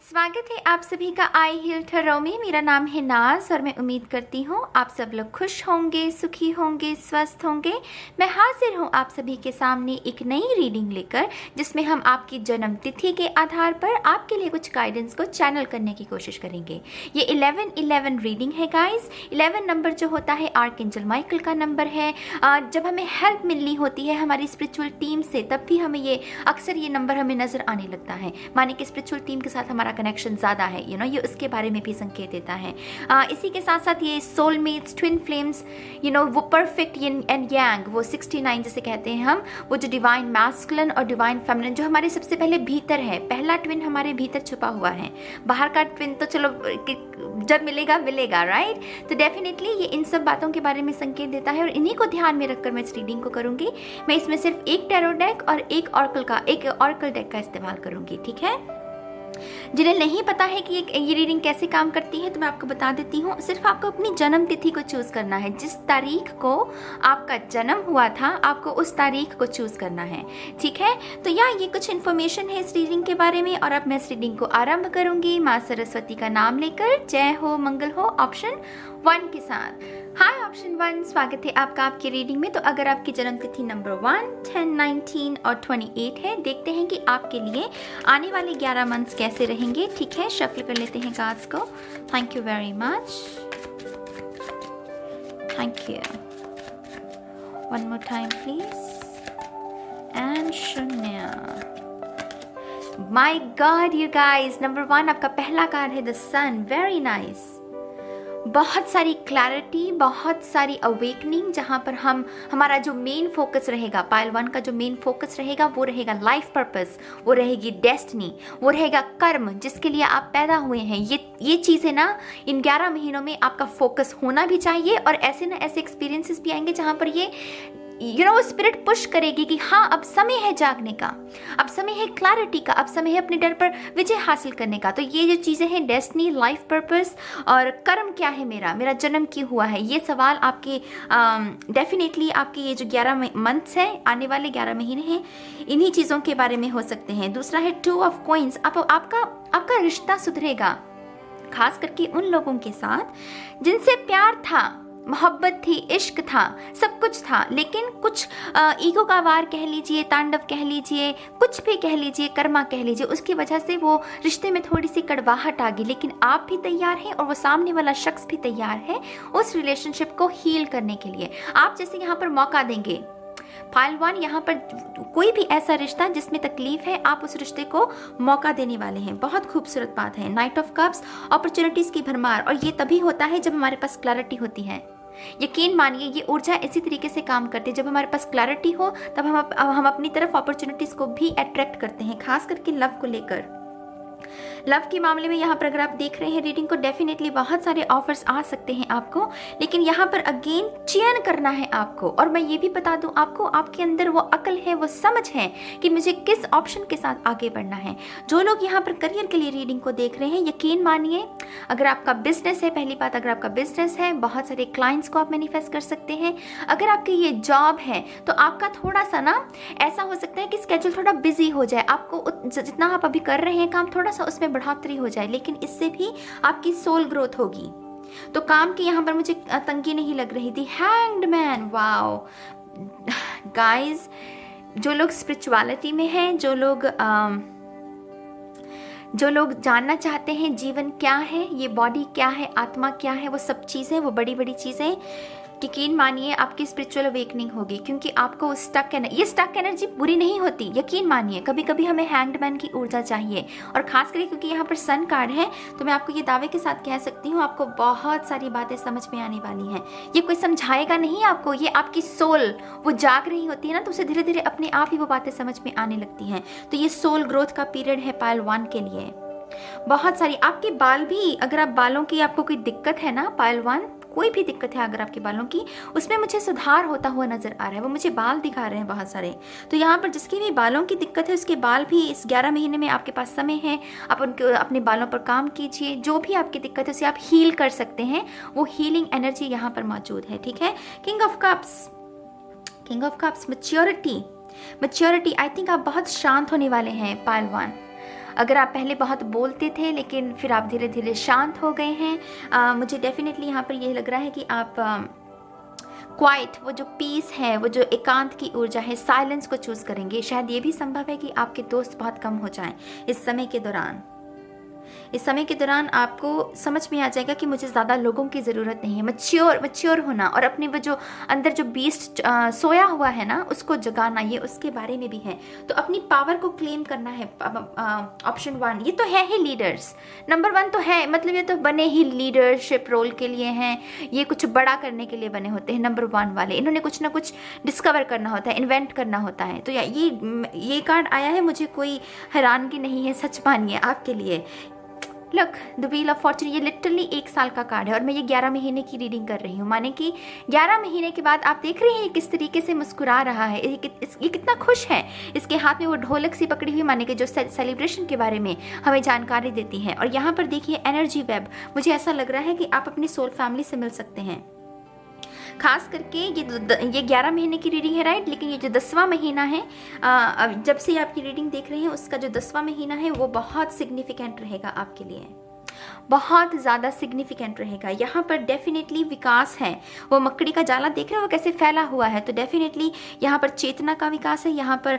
स्वागत है आप सभी का आई हील ठहराव में। मेरा नाम है नाज और मैं उम्मीद करती हूँ आप सब लोग खुश होंगे, सुखी होंगे, स्वस्थ होंगे। मैं हाजिर हूँ आप सभी के सामने एक नई रीडिंग लेकर, जिसमें हम आपकी जन्म तिथि के आधार पर आपके लिए कुछ गाइडेंस को चैनल करने की कोशिश करेंगे। ये 11-11 रीडिंग है गाइस। 11 नंबर जो होता है आर्कएंजल माइकल का नंबर है। जब हमें हेल्प मिलनी होती है हमारी स्पिरिचुअल टीम से, तब भी हमें ये अक्सर ये नंबर हमें नजर आने लगता है। माने कि स्पिरिचुअल टीम के साथ हमारा कनेक्शन ज़्यादा है, ये उसके बारे में भी संकेत देता है। इसी के साथ साथ ये सोलमेट्स, ट्विन फ्लेम्स, वो परफेक्ट यिन एंड यांग, वो 69 जिसे कहते हैं हम, वो जो डिवाइन मैस्कुलिन और डिवाइन फेमिनिन जो हमारे सबसे पहले भीतर है। पहला ट्विन हमारे भीतर छुपा हुआ है, बाहर का ट्विन तो चलो जब मिलेगा मिलेगा, राइट। तो डेफिनेटली ये इन सब बातों के बारे में संकेत देता है और इन्हीं को ध्यान में रखकर मैं इस रीडिंग को करूंगी। मैं इसमें सिर्फ एक टैरो डेक और एक ऑरेकल डेक का इस्तेमाल करूंगी, ठीक है। जिन्हें नहीं पता है कि ये रीडिंग कैसे काम करती है तो मैं आपको बता देती हूँ। सिर्फ आपको अपनी जन्म तिथि को चूज करना है। जिस तारीख को आपका जन्म हुआ था आपको उस तारीख को चूज करना है, ठीक है। तो ये कुछ इन्फॉर्मेशन है इस रीडिंग के बारे में और अब मैं इस रीडिंग को आरंभ करूंगी माँ सरस्वती का नाम लेकर। जय हो मंगल हो ऑप्शन 1 के साथ। हाय ऑप्शन 1, स्वागत है आपका आपकी रीडिंग में। तो अगर आपकी जन्म तिथि नंबर 1, 10, 19 और 28 है, देखते हैं कि आपके लिए आने वाले 11 मंथ्स कैसे रहेंगे, ठीक है। शफल कर लेते हैं कार्ड्स को। Thank you very much, thank you. One more time please. And शून्य। My god you guys, number 1 आपका पहला कार्ड है द सन। Very nice. बहुत सारी क्लैरिटी, बहुत सारी अवेकनिंग, जहाँ पर हमारा जो मेन फोकस रहेगा, पाइल 1 का जो मेन फोकस रहेगा वो रहेगा लाइफ पर्पस, वो रहेगी डेस्टिनी, वो रहेगा कर्म जिसके लिए आप पैदा हुए हैं। ये चीज़ें ना इन 11 महीनों में आपका फोकस होना भी चाहिए और ऐसे ना ऐसे एक्सपीरियंसेस भी आएंगे जहाँ पर ये स्पिरिट पुश करेगी कि हाँ अब समय है जागने का, अब समय है क्लैरिटी का, अब समय है अपने डर पर विजय हासिल करने का। तो ये जो चीज़ें हैं डेस्टिनी, लाइफ पर्पस और कर्म क्या है, मेरा जन्म क्यों हुआ है, ये सवाल आपके डेफिनेटली आपके ये जो 11 मंथ्स हैं, आने वाले 11 महीने हैं, इन्हीं चीज़ों के बारे में हो सकते हैं। दूसरा है 2 ऑफ कॉइंस। आपका रिश्ता सुधरेगा, खास करके उन लोगों के साथ जिनसे प्यार था, मोहब्बत थी, इश्क था, सब कुछ था, लेकिन कुछ ईगो का वार कह लीजिए, तांडव कह लीजिए, कुछ भी कह लीजिए, कर्मा कह लीजिए, उसकी वजह से वो रिश्ते में थोड़ी सी कड़वाहट आ गई। लेकिन आप भी तैयार हैं और वो सामने वाला शख्स भी तैयार है उस रिलेशनशिप को हील करने के लिए। आप जैसे यहाँ पर मौका देंगे। फाइल 1 यहाँ पर कोई भी ऐसा रिश्ता जिसमें तकलीफ है, आप उस रिश्ते को मौका देने वाले हैं। बहुत खूबसूरत बात है। नाइट ऑफ कप्स, अपॉर्चुनिटीज की भरमार, और ये तभी होता है जब हमारे पास क्लैरिटी होती है। यकीन मानिए ये ऊर्जा इसी तरीके से काम करती है। जब हमारे पास क्लैरिटी हो तब हम अपनी तरफ अपॉर्चुनिटीज को भी अट्रैक्ट करते हैं, खास करके लव को लेकर। लव के मामले में यहाँ पर अगर आप देख रहे हैं रीडिंग को, डेफिनेटली बहुत सारे ऑफर्स आ सकते हैं आपको, लेकिन यहाँ पर अगेन चयन करना है आपको। और मैं ये भी बता दूं आपको, आपके अंदर वो अकल है, वो समझ है कि मुझे किस ऑप्शन के साथ आगे बढ़ना है। जो लोग यहाँ पर करियर के लिए रीडिंग को देख रहे हैं, यकीन मानिए अगर आपका बिजनेस है, पहली बात अगर आपका बिजनेस है, बहुत सारे क्लाइंट्स को आप मैनिफेस्ट कर सकते हैं। अगर आपकी ये जॉब है तो आपका थोड़ा सा ना ऐसा हो सकता है कि स्केड्यूल थोड़ा बिजी हो जाए, आपको जितना आप अभी कर रहे हैं काम थोड़ा सा उसमें बढ़ोतरी हो जाए, लेकिन इससे भी आपकी सोल ग्रोथ होगी। तो काम की यहाँ पर मुझे तंगी नहीं लग रही थी। हैंग्ड मैन, वाओ गाइस, जो लोग स्पिरिचुअलिटी में हैं, जो लोग जानना चाहते हैं जीवन क्या है, ये बॉडी क्या है, आत्मा क्या है, वो सब चीज़ें, वो बड़ी बड़ी चीज़ें, यकीन मानिए आपकी स्पिरिचुअल अवेकनिंग होगी। क्योंकि आपको ये स्टक एनर्जी बुरी नहीं होती, यकीन मानिए। कभी कभी हमें हैंग्ड मैन की ऊर्जा चाहिए, और खास करके क्योंकि यहाँ पर सन कार्ड है तो मैं आपको ये दावे के साथ कह सकती हूँ आपको बहुत सारी बातें समझ में आने वाली हैं। ये कोई समझाएगा नहीं आपको, ये आपकी सोल वो जाग रही होती है ना, तो उसे धीरे धीरे अपने आप ही वो बातें समझ में आने लगती हैं। तो ये सोल ग्रोथ का पीरियड है पाइल 1 के लिए। बहुत सारी आपके बाल भी, अगर आप बालों की आपको कोई दिक्कत है ना, पाइल 1 कोई भी दिक्कत है अगर आपके बालों की, उसमें मुझे सुधार होता हुआ नजर आ रहा है। वो मुझे बाल दिखा रहे हैं बहुत सारे। तो यहाँ पर जिसकी भी बालों की दिक्कत है उसके बाल भी इस 11 महीने में आपके पास समय है, आप अपने बालों पर काम कीजिए। जो भी आपकी दिक्कत है उसे आप हील कर सकते हैं, वो हीलिंग एनर्जी यहाँ पर मौजूद है, ठीक है। King of cups, maturity. I think आप बहुत शांत होने वाले हैं पाइल 1। अगर आप पहले बहुत बोलते थे लेकिन फिर आप धीरे धीरे शांत हो गए हैं, मुझे डेफिनेटली यहाँ पर ये लग रहा है कि आप क्वाइट, वो जो पीस है, वो जो एकांत की ऊर्जा है, साइलेंस को चूज करेंगे। शायद ये भी संभव है कि आपके दोस्त बहुत कम हो जाएं इस समय के दौरान। इस समय के दौरान आपको समझ में आ जाएगा कि मुझे ज़्यादा लोगों की ज़रूरत नहीं है। मच्योर होना और अपने वो जो अंदर जो बीस्ट सोया हुआ है ना, उसको जगाना, ये उसके बारे में भी है। तो अपनी पावर को क्लेम करना है। ऑप्शन 1 ये तो है ही लीडर्स, नंबर 1 तो है, मतलब ये तो बने ही लीडरशिप रोल के लिए हैं, ये कुछ बड़ा करने के लिए बने होते हैं नंबर 1 वाले। इन्होंने कुछ ना कुछ डिस्कवर करना होता है, इन्वेंट करना होता है। तो ये कार्ड आया है, मुझे कोई हैरानगी नहीं है, सच मानिए आपके लिए। Look, the wheel of Fortune, ये लिटरली 1 साल का कार्ड है और मैं ये 11 महीने की रीडिंग कर रही हूँ। माने कि 11 महीने के बाद आप देख रहे हैं किस तरीके से मुस्कुरा रहा है, ये कितना खुश है। इसके हाथ में वो ढोलक सी पकड़ी हुई, माने कि जो सेलिब्रेशन के बारे में हमें जानकारी देती है। और यहाँ पर देखिए एनर्जी वेब, मुझे ऐसा लग रहा है कि आप अपनी सोल फैमिली से मिल सकते हैं। खास करके ये 11 महीने की रीडिंग है, राइट, लेकिन ये जो 10वां महीना है, जब से आपकी रीडिंग देख रहे हैं, उसका जो 10वां महीना है वो बहुत सिग्निफिकेंट रहेगा आपके लिए, बहुत ज़्यादा सिग्निफिकेंट रहेगा। यहाँ पर डेफिनेटली विकास है। वो मकड़ी का जाला देख रहे हो वो कैसे फैला हुआ है, तो डेफिनेटली यहाँ पर चेतना का विकास है। यहाँ पर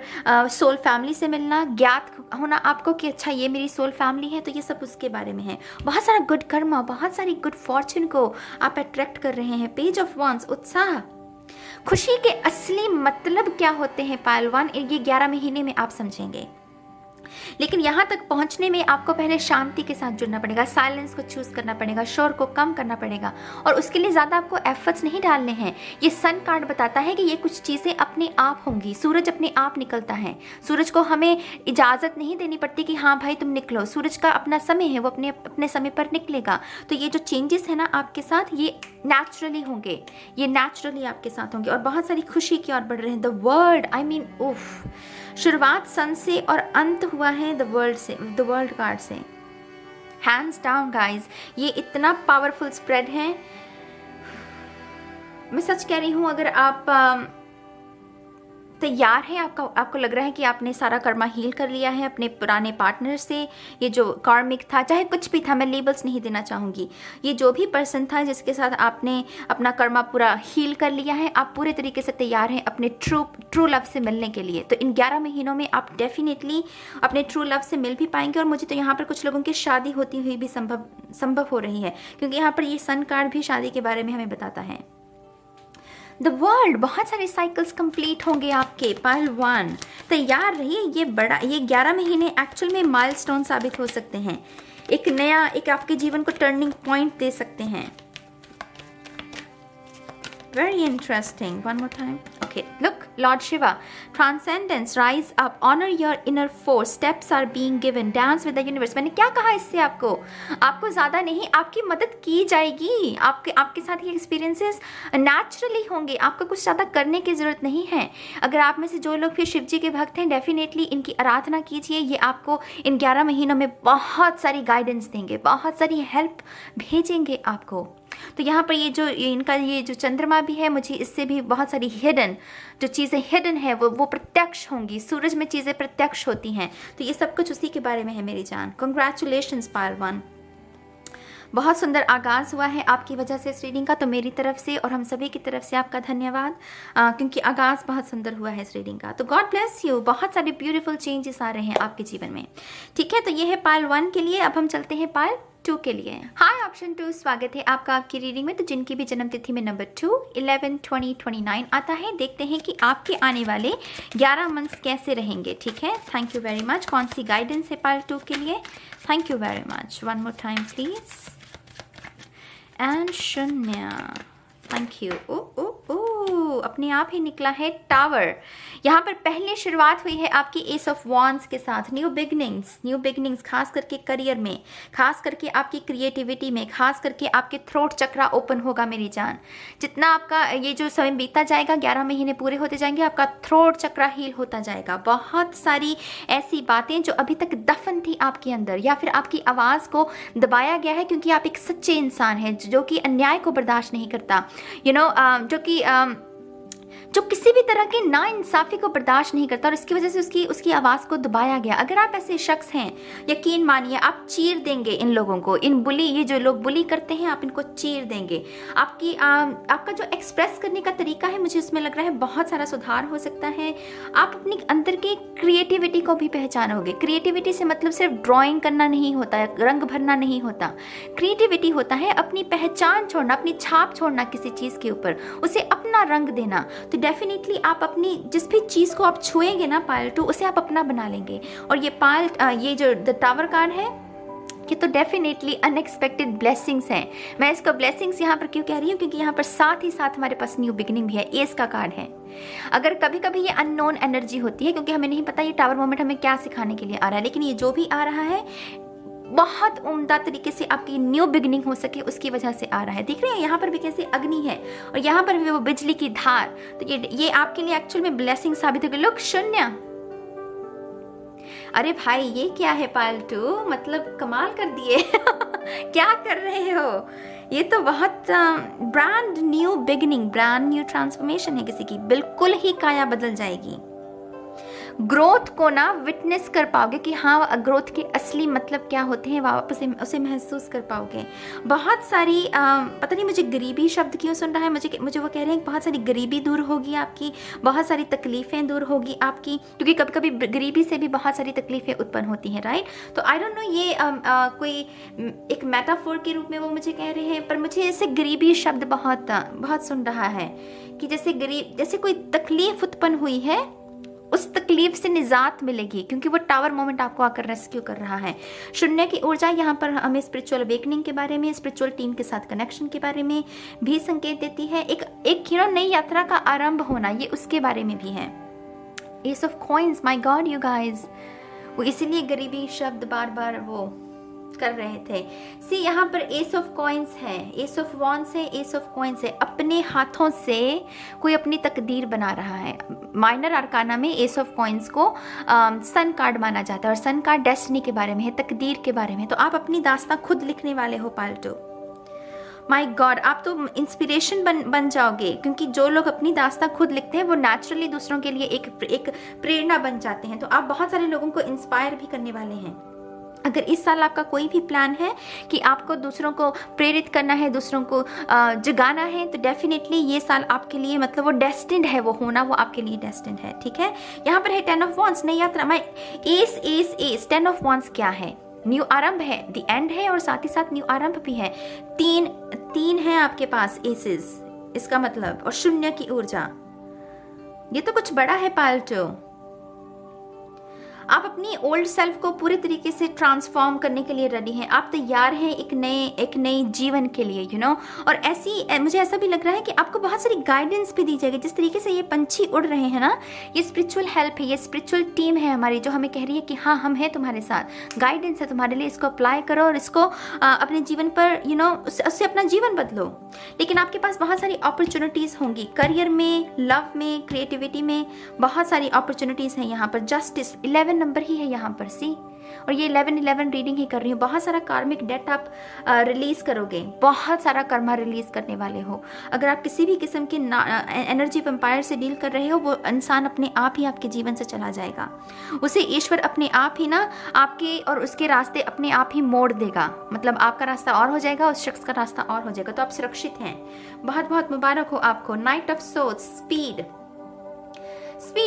सोल फैमिली से मिलना, ज्ञात होना आपको कि अच्छा ये मेरी सोल फैमिली है, तो ये सब उसके बारे में है। बहुत सारा गुड कर्मा, बहुत सारी गुड फॉर्चून को आप अट्रैक्ट कर रहे हैं। पेज ऑफ वांड्स, उत्साह, खुशी के असली मतलब क्या होते हैं पायल 1, ये 11 महीने में आप समझेंगे। लेकिन यहाँ तक पहुँचने में आपको पहले शांति के साथ जुड़ना पड़ेगा, साइलेंस को चूज करना पड़ेगा, शोर को कम करना पड़ेगा, और उसके लिए ज़्यादा आपको एफर्ट्स नहीं डालने हैं। ये सन कार्ड बताता है कि ये कुछ चीज़ें अपने आप होंगी। सूरज अपने आप निकलता है, सूरज को हमें इजाज़त नहीं देनी पड़ती कि हाँ भाई तुम निकलो। सूरज का अपना समय है, वो अपने समय पर निकलेगा। तो ये जो चेंजेस है ना आपके साथ, ये नेचुरली होंगे, ये नेचुरली आपके साथ होंगे और बहुत सारी खुशी की ओर बढ़ रहे हैं। द वर्ल्ड, आई मीन उफ, शुरुआत सन से और अंत हुआ है द वर्ल्ड कार्ड से। हैंड्स डाउन गाइज, ये इतना पावरफुल स्प्रेड है। मैं सच कह रही हूँ, अगर आप तैयार हैं, आपको लग रहा है कि आपने सारा कर्मा हील कर लिया है अपने पुराने पार्टनर से, ये जो कार्मिक था, चाहे कुछ भी था, मैं लेबल्स नहीं देना चाहूँगी, ये जो भी पर्सन था जिसके साथ आपने अपना कर्मा पूरा हील कर लिया है, आप पूरे तरीके से तैयार हैं अपने ट्रू लव से मिलने के लिए। तो इन 11 महीनों में आप डेफिनेटली अपने ट्रू लव से मिल भी पाएंगे। और मुझे तो यहाँ पर कुछ लोगों की शादी होती हुई भी संभव हो रही है, क्योंकि यहाँ पर ये सन कार्ड भी शादी के बारे में हमें बताता है। द वर्ल्ड, बहुत सारे साइकिल्स कंप्लीट होंगे आपके। पायल 1 तैयार रहिए, ये 11 महीने एक्चुअल में माइलस्टोन साबित हो सकते हैं, एक आपके जीवन को टर्निंग पॉइंट दे सकते हैं। Very interesting. One more time. Okay, look, Lord Shiva, transcendence, rise up, honor your inner force, steps are being given, dance with the universe. मैंने क्या कहा इससे? आपको ज़्यादा नहीं, आपकी मदद की जाएगी। आपके साथ ये एक्सपीरियंसेस नेचुरली होंगे, आपको कुछ ज़्यादा करने की ज़रूरत नहीं है। अगर आप में से जो लोग फिर शिव जी के भक्त हैं, डेफिनेटली इनकी आराधना कीजिए। ये आपको इन 11 महीनों में बहुत सारी गाइडेंस देंगे, बहुत सारी हेल्प भेजेंगे आपको। तो यहाँ पर इनका ये जो चंद्रमा भी है, मुझे इससे भी बहुत सारी हिडन जो चीज़ें हिडन है वो प्रत्यक्ष होंगी। सूरज में चीज़ें प्रत्यक्ष होती हैं, तो ये सब कुछ उसी के बारे में है मेरी जान। कंग्रेचुलेशंस पायल 1, बहुत सुंदर आगाज़ हुआ है आपकी वजह से इस रीडिंग का। तो मेरी तरफ से और हम सभी की तरफ से आपका धन्यवाद, क्योंकि आगाज़ बहुत सुंदर हुआ है इस रीडिंग का। तो गॉड ब्लेस यू, बहुत सारे ब्यूटीफुल चेंजेस आ रहे हैं आपके जीवन में। ठीक है, तो ये है पायल 1 के लिए। अब हम चलते हैं पायल 2 के लिए। हाय ऑप्शन 2, स्वागत है आपका आपकी रीडिंग में। तो जिनकी भी जन्म तिथि में नंबर 2, 11, 20, 29 आता है, देखते हैं कि आपके आने वाले 11 मंथ्स कैसे रहेंगे। ठीक है, थैंक यू वेरी मच। कौन सी गाइडेंस है पायल 2 के लिए? Thank you very much. One more time please. And शून्य, थैंक यू। अपने आप ही निकला है टावर। यहाँ पर पहले शुरुआत हुई है आपकी एस ऑफ वॉन्ड्स के साथ। न्यू बिगनिंग्स, खास करके करियर में, खास करके आपकी क्रिएटिविटी में, खास करके आपके थ्रोट चक्रा ओपन होगा मेरी जान। जितना आपका ये जो समय बीतता जाएगा, 11 महीने पूरे होते जाएंगे, आपका थ्रोट चक्रा हील होता जाएगा। बहुत सारी ऐसी बातें जो अभी तक दफन थी आपके अंदर, या फिर आपकी आवाज़ को दबाया गया है, क्योंकि आप एक सच्चे इंसान हैं जो कि अन्याय को बर्दाश्त नहीं करता, जो किसी भी तरह की नाइंसाफ़ी को बर्दाश्त नहीं करता और इसकी वजह से उसकी आवाज़ को दबाया गया। अगर आप ऐसे शख्स हैं, यकीन मानिए आप चीर देंगे इन लोगों को, इन बुली, ये जो लोग बुली करते हैं आप इनको चीर देंगे। आपका जो एक्सप्रेस करने का तरीका है, मुझे उसमें लग रहा है बहुत सारा सुधार हो सकता है। आप अपनी अंदर की क्रिएटिविटी को भी पहचानोगे। क्रिएटिविटी से मतलब सिर्फ ड्राइंग करना नहीं होता है, रंग भरना नहीं होता। क्रिएटिविटी होता है अपनी पहचान छोड़ना, अपनी छाप छोड़ना किसी चीज़ के ऊपर, उसे अपना रंग देना। तो डेफिनेटली आप अपनी जिस भी चीज़ को आप छुएंगे ना पायल 2, उसे आप अपना बना लेंगे। और ये जो द टावर कार्ड है, ये तो डेफिनेटली अनएक्सपेक्टेड ब्लेसिंग्स हैं। मैं इसको ब्लेसिंग्स यहाँ पर क्यों कह रही हूँ, क्योंकि यहाँ पर साथ ही साथ हमारे पास न्यू बिगिनिंग भी है। एस का कार्ड है। अगर कभी कभी ये अननोन एनर्जी होती है, क्योंकि हमें नहीं पता ये टावर मोमेंट हमें क्या सिखाने के लिए आ रहा है, लेकिन ये जो भी आ रहा है बहुत उम्दा तरीके से आपकी न्यू बिगिनिंग हो सके उसकी वजह से आ रहा है। देख रहे हैं यहाँ पर भी कैसे अग्नि है और यहाँ पर भी वो बिजली की धार। तो ये आपके लिए एक्चुअल में ब्लेसिंग साबित होगी। लोग शून्य, अरे भाई ये क्या है पायल 2, मतलब कमाल कर दिए क्या कर रहे हो? ये तो बहुत brand new beginning, brand new transformation है किसी की, बिल्कुल ही काया बदल जाएगी। ग्रोथ को ना विटनेस कर पाओगे कि हाँ ग्रोथ के असली मतलब क्या होते हैं, आप उसे महसूस कर पाओगे। बहुत सारी पता नहीं मुझे गरीबी शब्द क्यों सुन रहा है, मुझे वो कह रहे हैं बहुत सारी गरीबी दूर होगी आपकी, बहुत सारी तकलीफ़ें दूर होगी आपकी, क्योंकि कभी कभी गरीबी से भी बहुत सारी तकलीफ़ें उत्पन्न होती हैं, राइट। तो आई डोंट नो ये कोई एक मेटाफोर के रूप में वो मुझे कह रहे हैं, पर मुझे ऐसे गरीबी शब्द बहुत सुन रहा है कि जैसे कोई तकलीफ उत्पन्न हुई है, उस तकलीफ से निजात मिलेगी, क्योंकि वो टावर मोमेंट आपको आकर रेस्क्यू कर रहा है। शून्य की ऊर्जा यहाँ पर हमें स्पिरिचुअल अवेकनिंग के बारे में, स्पिरिचुअल टीम के साथ कनेक्शन के बारे में भी संकेत देती है। एक नई यात्रा का आरंभ होना, ये उसके बारे में भी है। S of coins, my god you guys, वो इसीलिए गरीबी शब्द बार बार वो कर रहे थे। सी यहाँ पर एस ऑफ कॉइंस है, एस ऑफ वॉन्ड्स है, एस ऑफ कॉइंस है। अपने हाथों से कोई अपनी तकदीर बना रहा है। माइनर आर्काना में एस ऑफ कॉइंस को सन कार्ड माना जाता है और सन कार्ड डेस्टिनी के बारे में है, तकदीर के बारे में। तो आप अपनी दास्तां खुद लिखने वाले हो पायल 2। माय गॉड, आप तो इंस्पिरेशन बन जाओगे, क्योंकि जो लोग अपनी दास्तां खुद लिखते हैं वो नेचुरली दूसरों के लिए एक प्रेरणा बन जाते हैं। तो आप बहुत सारे लोगों को इंस्पायर भी करने वाले हैं। अगर इस साल आपका कोई भी प्लान है कि आपको दूसरों को प्रेरित करना है, दूसरों को जगाना है, तो डेफिनेटली ये साल आपके लिए मतलब वो डेस्टिन्ड है, वो होना वो आपके लिए डेस्टिन्ड है, ठीक है। यहाँ पर है 10 ऑफ वॉन्ड्स, नई यात्रा। मैं एस 10 ऑफ वॉन्ड्स क्या है? न्यू आरंभ है, द एंड है और साथ ही साथ न्यू आरंभ भी है। तीन है आपके पास एसेस, इसका मतलब, और शून्य की ऊर्जा। ये तो कुछ बड़ा है पायल 2। आप अपनी ओल्ड सेल्फ को पूरे तरीके से ट्रांसफॉर्म करने के लिए रेडी हैं। आप तैयार हैं एक नए जीवन के लिए, यू नो। और मुझे ऐसा भी लग रहा है कि आपको बहुत सारी गाइडेंस भी दी जाएगी। जिस तरीके से ये पंछी उड़ रहे हैं ना, ये स्पिरिचुअल हेल्प है, ये स्पिरिचुअल टीम है हमारी, जो हमें कह रही है कि हाँ हम हैं तुम्हारे साथ, गाइडेंस है तुम्हारे लिए, इसको अप्लाई करो और इसको अपने जीवन पर उससे अपना जीवन बदलो। लेकिन आपके पास बहुत सारी अपॉर्चुनिटीज़ होंगी, करियर में, लव में, क्रिएटिविटी में, बहुत सारी अपॉर्चुनिटीज़ हैं यहाँ पर। जस्टिस 11 नंबर ही है यहाँ पर, सी। और ये 11 रीडिंग ही कर रही हूँ। बहुत सारा कार्मिक डेट आप रिलीज करोगे, बहुत सारा कर्मा रिलीज करने वाले हो। अगर आप किसी भी किस्म के एनर्जी वैम्पायर से डील कर रहे हो, वो इंसान अपने आप ही आपके जीवन से चला जाएगा। उसे ईश्वर अपने आप ही ना आपके और उसके रास्ते अपने आप ही मोड़ देगा। मतलब आपका रास्ता और हो जाएगा, उस शख्स का रास्ता और हो जाएगा। तो आप सुरक्षित हैं। बहुत बहुत मुबारक हो आपको। नाइट ऑफ सोल्स, स्पीड,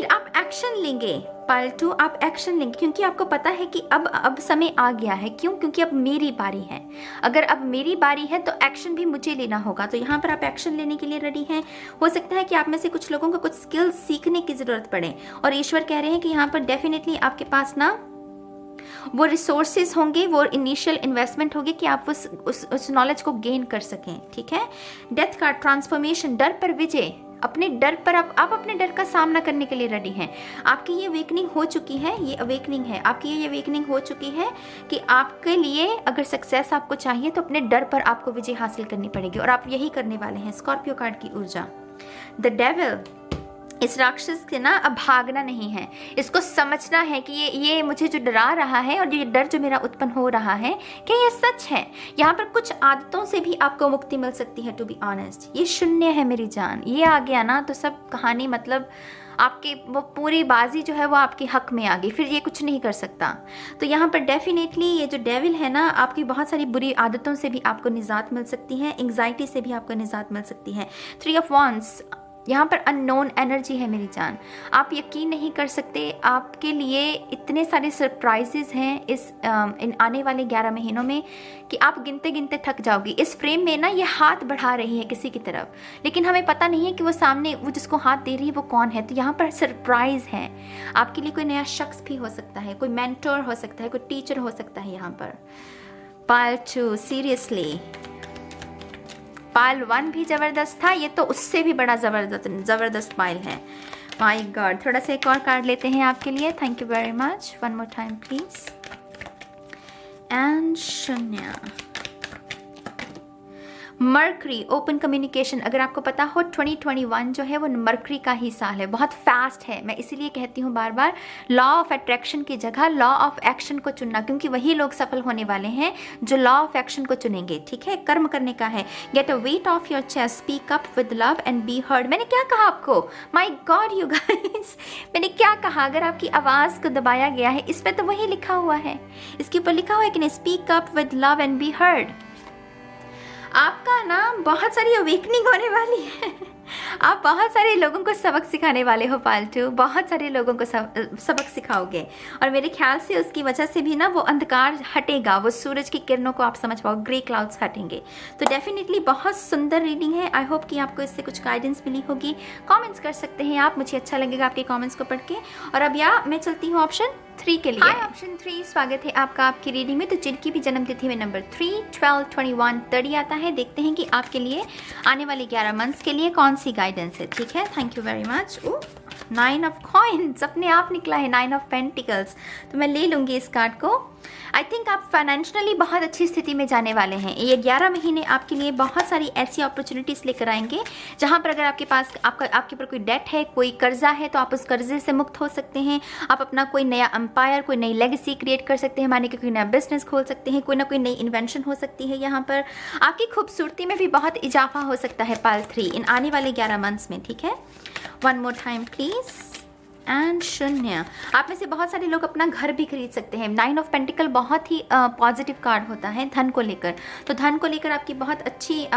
आप एक्शन लेंगे पायल 2, आप एक्शन लेंगे, क्योंकि आपको पता है कि अब समय आ गया है। क्यों? क्योंकि अब मेरी बारी है। अगर अब मेरी बारी है तो एक्शन भी मुझे लेना होगा। तो यहाँ पर आप एक्शन लेने के लिए रेडी हैं। हो सकता है कि आप में से कुछ लोगों को कुछ स्किल्स सीखने की ज़रूरत पड़े, और ईश्वर कह रहे हैं कि यहाँ पर डेफिनेटली आपके पास ना वो रिसोर्सेज होंगे, वो इनिशियल इन्वेस्टमेंट होगी कि आप उस नॉलेज को गेन कर सकें, ठीक है। डेथ कार्ड, ट्रांसफॉर्मेशन, डर पर विजय। अपने डर पर आप अपने डर का सामना करने के लिए रेडी हैं। आपकी ये अवेकनिंग हो चुकी है, ये अवेकनिंग है आपकी, ये अवेकनिंग हो चुकी है कि आपके लिए अगर सक्सेस आपको चाहिए तो अपने डर पर आपको विजय हासिल करनी पड़ेगी, और आप यही करने वाले हैं। स्कॉर्पियो कार्ड की ऊर्जा, द डेविल, इस राक्षस से ना अब भागना नहीं है, इसको समझना है कि ये मुझे जो डरा रहा है और ये डर जो मेरा उत्पन्न हो रहा है क्या ये सच है। यहाँ पर कुछ आदतों से भी आपको मुक्ति मिल सकती है, टू बी ऑनेस्ट। ये शून्य है मेरी जान, ये आ गया ना तो सब कहानी मतलब आपकी वो पूरी बाजी जो है वो आपके हक में आ गई, फिर ये कुछ नहीं कर सकता। तो यहाँ पर डेफिनेटली ये जो डेविल है ना, आपकी बहुत सारी बुरी आदतों से भी आपको निजात मिल सकती है, एंग्जाइटी से भी आपको निजात मिल सकती है। 3 ऑफ वांड्स, यहाँ पर अननोन एनर्जी है मेरी जान। आप यकीन नहीं कर सकते, आपके लिए इतने सारे सरप्राइजेज हैं इन आने वाले 11 महीनों में कि आप गिनते गिनते थक जाओगी। इस फ्रेम में ना ये हाथ बढ़ा रही है किसी की तरफ, लेकिन हमें पता नहीं है कि वो सामने वो जिसको हाथ दे रही है वो कौन है। तो यहाँ पर सरप्राइज है आपके लिए, कोई नया शख्स भी हो सकता है, कोई मेंटोर हो सकता है, कोई टीचर हो सकता है। यहाँ पर पाइल 2 सीरियसली, पाइल 1 भी जबरदस्त था, ये तो उससे भी बड़ा जबरदस्त पाइल है। माय गॉड, थोड़ा सा एक और कार्ड लेते हैं आपके लिए। Thank you very much, one more time please. And शून्य, मर्करी, ओपन कम्युनिकेशन। अगर आपको पता हो 2021 जो है वो मर्करी का ही साल है, बहुत फास्ट है। मैं इसीलिए कहती हूँ बार बार, लॉ ऑफ अट्रैक्शन की जगह लॉ ऑफ एक्शन को चुनना, क्योंकि वही लोग सफल होने वाले हैं जो लॉ ऑफ एक्शन को चुनेंगे। ठीक है, कर्म करने का है। Get a weight of your chest, speak up with love and be heard. मैंने क्या कहा आपको? माई गॉड यू गाइस, मैंने क्या कहा? अगर आपकी आवाज़ को दबाया गया है, इस पर तो वही लिखा हुआ है, इसके ऊपर लिखा हुआ है कि नहीं, speak up with love and be heard. आपका ना बहुत सारी अवेकनिंग होने वाली है। आप बहुत सारे लोगों को सबक सिखाने वाले हो पालतू, बहुत सारे लोगों को सबक सिखाओगे, और मेरे ख्याल से उसकी वजह से भी ना वो अंधकार हटेगा, वो सूरज की किरणों को आप समझ पाओ, ग्रे क्लाउड्स हटेंगे। तो डेफिनेटली बहुत सुंदर रीडिंग है। आई होप कि आपको इससे कुछ गाइडेंस मिली होगी। कमेंट्स कर सकते हैं आप, मुझे अच्छा लगेगा आपके कमेंट्स को पढ़ के। और अब मैं चलती हूँ ऑप्शन 3 के लिए। ऑप्शन 3, स्वागत है आपका आपकी रीडिंग में। तो जिनकी भी जन्म तिथि में नंबर 3, 12, 21, 30 आता है, देखते हैं कि आपके लिए आने वाले 11 मंथ्स के लिए कौन सी गाइडेंस है। ठीक है, thank you very much. 9 of coins अपने आप निकला है, 9 ऑफ पेंटिकल्स। तो मैं ले लूंगी इस कार्ड को। आई थिंक आप फाइनेंशियली बहुत अच्छी स्थिति में जाने वाले हैं। ये 11 महीने आपके लिए बहुत सारी ऐसी अपॉर्चुनिटीज़ लेकर आएंगे जहां पर अगर आपके पास आपके ऊपर कोई डेट है, कोई कर्जा है, तो आप उस कर्जे से मुक्त हो सकते हैं। आप अपना कोई नया एम्पायर, कोई नई लेगेसी क्रिएट कर सकते हैं, माने कि कोई नया बिजनेस खोल सकते हैं, कोई ना कोई नई इन्वेंशन हो सकती है। यहाँ पर आपकी खूबसूरती में भी बहुत इजाफा हो सकता है पाइल 3 इन आने वाले 11 मंथ्स में। ठीक है, one more time please. And शून्य, आप में से बहुत सारे लोग अपना घर भी खरीद सकते हैं। 9 ऑफ पेंटिकल बहुत ही पॉजिटिव कार्ड होता है धन को लेकर, तो धन को लेकर आपकी बहुत अच्छी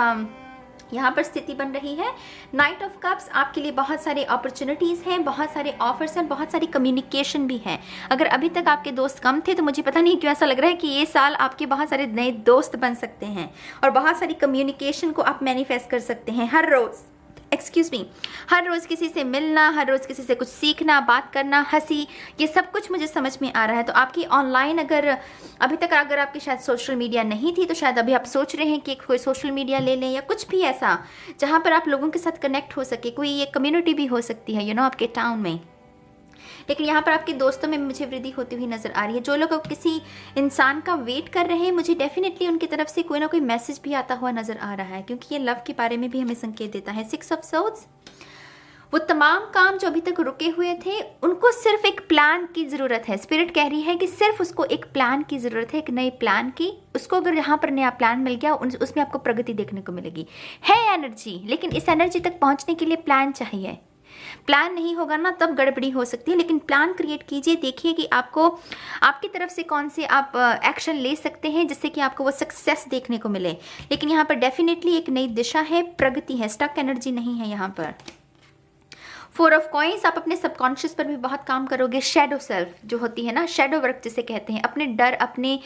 यहाँ पर स्थिति बन रही है। नाइट ऑफ कप्स, आपके लिए बहुत सारे अपॉर्चुनिटीज़ हैं, बहुत सारे ऑफर्स हैं, बहुत सारी कम्युनिकेशन भी है। अगर अभी तक आपके दोस्त कम थे तो मुझे पता नहीं क्यों ऐसा लग रहा है कि ये साल आपके बहुत सारे नए दोस्त बन सकते हैं, और बहुत सारी कम्युनिकेशन को आप मैनिफेस्ट कर सकते हैं। हर रोज़ किसी से मिलना, हर रोज़ किसी से कुछ सीखना, बात करना, हंसी, ये सब कुछ मुझे समझ में आ रहा है। तो आपकी ऑनलाइन अगर अभी तक अगर आपकी शायद सोशल मीडिया नहीं थी, तो शायद अभी आप सोच रहे हैं कि कोई सोशल मीडिया ले लें, या कुछ भी ऐसा जहाँ पर आप लोगों के साथ कनेक्ट हो सके। कोई ये कम्युनिटी भी हो सकती है आपके टाउन में। लेकिन यहाँ पर आपके दोस्तों में मुझे वृद्धि होती हुई नजर आ रही है। जो लोग किसी इंसान का वेट कर रहे हैं, मुझे डेफिनेटली उनकी तरफ से कोई ना कोई मैसेज भी आता हुआ नजर आ रहा है, क्योंकि ये लव के बारे में भी हमें संकेत देता है। 6 ऑफ सोर्ड्स, वो तमाम काम जो अभी तक रुके हुए थे, उनको सिर्फ एक प्लान की ज़रूरत है। स्पिरिट कह रही है कि सिर्फ उसको एक प्लान की ज़रूरत है, एक नए प्लान की। उसको अगर यहाँ पर नया प्लान मिल गया, उसमें आपको प्रगति देखने को मिलेगी। है एनर्जी, लेकिन इस एनर्जी तक पहुँचने के लिए प्लान चाहिए। प्लान नहीं होगा ना, तब गड़बड़ी हो सकती है। लेकिन प्लान क्रिएट कीजिए, देखिए कि आपको आपकी तरफ से कौन से आप एक्शन ले सकते हैं जिससे कि आपको वो सक्सेस देखने को मिले। लेकिन यहाँ पर डेफिनेटली एक नई दिशा है, प्रगति है, स्टक एनर्जी नहीं है यहाँ पर। 4 ऑफ कॉइन्स, आप अपने सबकॉन्शियस पर भी बहुत काम करोगे। शैडो सेल्फ जो होती है ना, शैडो वर्क जिसे कहते हैं, अपने डर, अपनी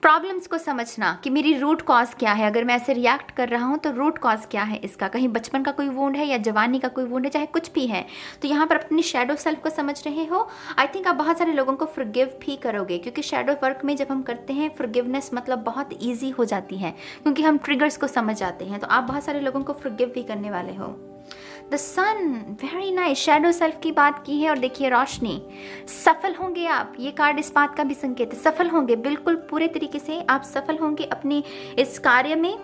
प्रॉब्लम्स को समझना कि मेरी रूट कॉज क्या है। अगर मैं ऐसे रिएक्ट कर रहा हूँ तो रूट कॉज क्या है इसका, कहीं बचपन का कोई वुंड है या जवानी का कोई वुंड है, चाहे कुछ भी है। तो यहाँ पर अपनी शैडो सेल्फ को समझ रहे हो। आई थिंक आप बहुत सारे लोगों को फॉरगिव भी करोगे, क्योंकि शैडो वर्क में जब हम करते हैं फॉरगिवनेस मतलब बहुत ईजी हो जाती है, क्योंकि हम ट्रिगर्स को समझ जाते हैं। तो आप बहुत सारे लोगों को फॉरगिव भी करने वाले हो। The sun, very nice. Shadow self की बात की है, और देखिए रोशनी, सफल होंगे आप। ये कार्ड इस बात का भी संकेत है, सफल होंगे, बिल्कुल पूरे तरीके से आप सफल होंगे अपने इस कार्य में।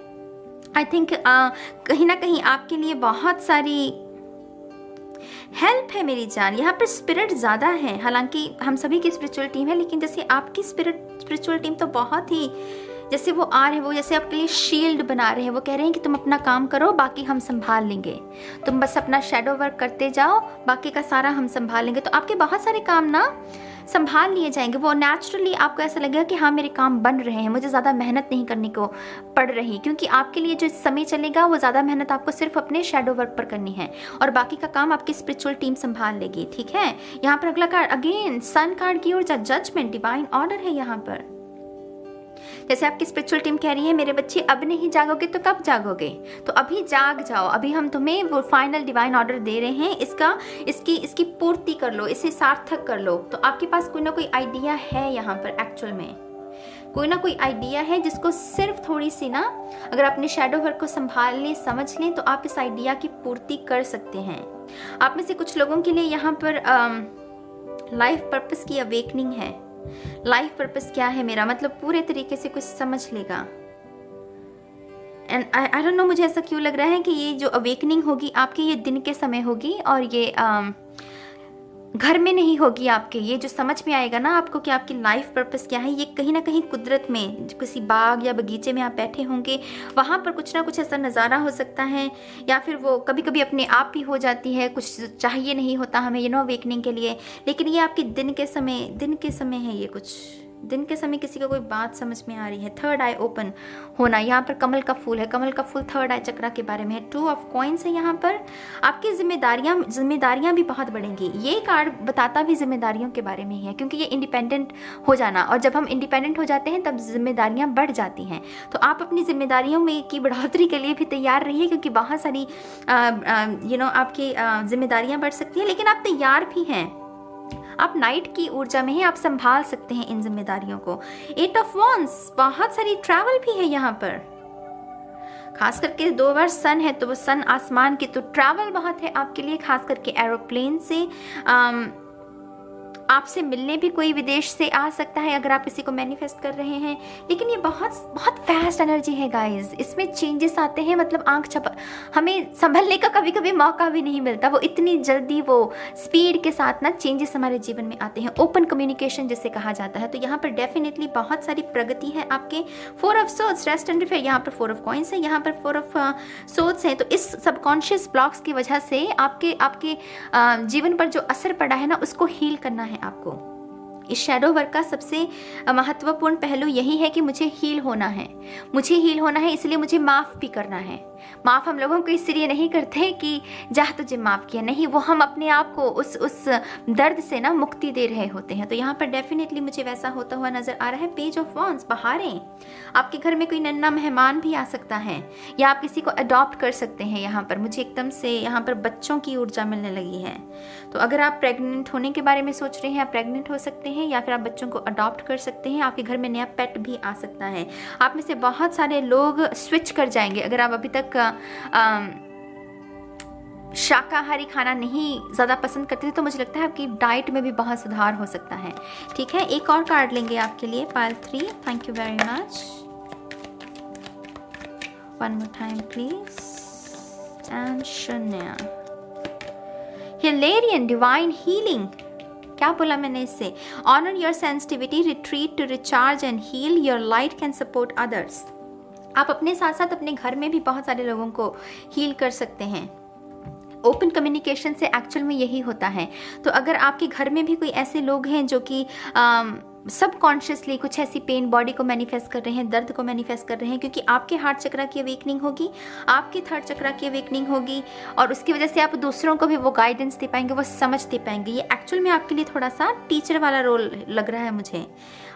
आई थिंक कहीं ना कहीं आपके लिए बहुत सारी हेल्प है मेरी जान। यहाँ पर स्पिरिट ज़्यादा है, हालांकि हम सभी की स्पिरिचुअल टीम है, लेकिन जैसे आपकी स्पिरिचुअल टीम तो बहुत ही, जैसे वो आ रहे हैं, वो जैसे आपके लिए शील्ड बना रहे हैं। वो कह रहे हैं कि तुम अपना काम करो, बाकी हम संभाल लेंगे, तुम बस अपना शैडो वर्क करते जाओ, बाकी का सारा हम संभाल लेंगे। तो आपके बहुत सारे काम ना संभाल लिए जाएंगे। वो नेचुरली आपको ऐसा लगेगा कि हाँ मेरे काम बन रहे हैं, मुझे ज़्यादा मेहनत नहीं करने को पड़ रही, क्योंकि आपके लिए जो समय चलेगा वो ज़्यादा मेहनत आपको सिर्फ अपने शैडो वर्क पर करनी है और बाकी का काम आपकी स्पिरिचुअल टीम संभाल लेगी। ठीक है, यहाँ पर अगला कार्ड अगेन सन कार्ड की ओर जजमेंट, डिवाइन ऑर्डर है यहाँ पर। जैसे आपकी स्पिरिचुअल टीम कह रही है मेरे बच्चे अब नहीं जागोगे तो कब जागोगे, तो अभी जाग जाओ, अभी हम तुम्हें वो फाइनल डिवाइन ऑर्डर दे रहे हैं, इसकी पूर्ति कर लो, इसे सार्थक कर लो। तो आपके पास कोई ना कोई आइडिया है यहाँ पर, एक्चुअल में कोई ना कोई आइडिया है जिसको सिर्फ थोड़ी सी ना अगर अपने शैडो वर्क को संभाल लें, समझ लें, तो आप इस आइडिया की पूर्ति कर सकते हैं। आप में से कुछ लोगों के लिए यहाँ पर लाइफ पर्पस की अवेकनिंग है। लाइफ पर्पस क्या है मेरा मतलब पूरे तरीके से कुछ समझ लेगा। एंड आई डोंट नो, मुझे ऐसा क्यों लग रहा है कि ये जो अवेकनिंग होगी आपके, ये दिन के समय होगी और ये घर में नहीं होगी आपके। ये जो समझ में आएगा ना आपको कि आपकी लाइफ पर्पस क्या है, ये कहीं ना कहीं कुदरत में किसी बाग या बगीचे में आप बैठे होंगे, वहाँ पर कुछ ना कुछ ऐसा नज़ारा हो सकता है, या फिर वो कभी कभी अपने आप ही हो जाती है, कुछ चाहिए नहीं होता हमें अवेकनिंग के लिए, लेकिन ये आपके दिन के समय है। ये कुछ दिन के समय किसी को कोई बात समझ में आ रही है। थर्ड आई ओपन होना, यहाँ पर कमल का फूल है, कमल का फूल थर्ड आई चक्रा के बारे में है। 2 ऑफ कॉइंस है यहाँ पर। आपकी जिम्मेदारियाँ भी बहुत बढ़ेंगी। ये कार्ड बताता भी जिम्मेदारियों के बारे में ही है, क्योंकि ये इंडिपेंडेंट हो जाना, और जब हम इंडिपेंडेंट हो जाते हैं तब जिम्मेदारियाँ बढ़ जाती हैं। तो आप अपनी जिम्मेदारियों में की बढ़ोतरी के लिए भी तैयार रहिए, क्योंकि बहुत सारी आपकी जिम्मेदारियाँ बढ़ सकती हैं, लेकिन आप तैयार भी हैं। आप नाइट की ऊर्जा में ही आप संभाल सकते हैं इन जिम्मेदारियों को। 8 ऑफ वॉन्ड्स, बहुत सारी ट्रैवल भी है यहाँ पर, खास करके 2 बार सन है, तो वो सन आसमान की, तो ट्रैवल बहुत है आपके लिए, खास करके एरोप्लेन से। आपसे मिलने भी कोई विदेश से आ सकता है अगर आप किसी को मैनिफेस्ट कर रहे हैं, लेकिन ये बहुत बहुत फास्ट एनर्जी है गाइस। इसमें चेंजेस आते हैं, मतलब हमें संभलने का कभी कभी मौका भी नहीं मिलता, वो इतनी जल्दी वो स्पीड के साथ ना चेंजेस हमारे जीवन में आते हैं। ओपन कम्युनिकेशन जिसे कहा जाता है, तो यहाँ पर डेफिनेटली बहुत सारी प्रगति है आपके। 4 of swords, rest and refill, यहाँ पर 4 ऑफ कॉइंस है, यहाँ पर 4 ऑफ सोर्ड्स है। तो इस सबकॉन्शियस ब्लॉक्स की वजह से आपके जीवन पर जो असर पड़ा है ना, उसको हील करना है आपको। इस शैडो वर्क का सबसे महत्वपूर्ण पहलू यही है कि मुझे हील होना है, इसलिए मुझे माफ भी करना है। माफ हम लोगों को इसलिए नहीं करते कि जा तुझे माफ किया, नहीं, वो हम अपने आप को उस दर्द से ना मुक्ति दे रहे होते हैं। तो यहाँ पर डेफिनेटली मुझे वैसा होता हुआ नजर आ रहा है। पेज ऑफ वॉन्ड्स, बहारें, आपके घर में कोई नन्हा मेहमान भी आ सकता है, या आप किसी को अडॉप्ट कर सकते हैं। यहाँ पर मुझे एकदम से यहाँ पर बच्चों की ऊर्जा मिलने लगी है। तो अगर आप प्रेग्नेंट होने के बारे में सोच रहे हैं, आप प्रेग्नेंट हो सकते हैं, या फिर आप बच्चों को अडॉप्ट कर सकते हैं। आपके घर में नया पेट भी आ सकता है। आप में से बहुत सारे लोग स्विच कर जाएंगे। अगर आप अभी तक शाकाहारी खाना नहीं ज़्यादा पसंद करते थे, तो मुझे लगता है आपकी डाइट में भी बहुत सुधार हो सकता है। ठीक है, एक और कार्ड लेंगे आपके लिए, pile 3। Thank you very much. One more time please. And शून्य, हिलेरियन, डिवाइन हीलिंग, क्या बोला मैंने इससे? Honour your sensitivity, retreat to recharge and heal, your light can support others. आप अपने साथ साथ अपने घर में भी बहुत सारे लोगों को हील कर सकते हैं। ओपन कम्युनिकेशन से एक्चुअल में यही होता है। तो अगर आपके घर में भी कोई ऐसे लोग हैं जो कि सबकॉन्शियसली कुछ ऐसी पेन बॉडी को मैनिफेस्ट कर रहे हैं, दर्द को मैनिफेस्ट कर रहे हैं, क्योंकि आपके हार्ट चक्रा की अवेकनिंग होगी, आपके थर्ड चक्रा की अवेकनिंग होगी, और उसकी वजह से आप दूसरों को भी वो गाइडेंस दे पाएंगे, वो समझ दे पाएंगे। ये एक्चुअल में आपके लिए थोड़ा सा टीचर वाला रोल लग रहा है मुझे।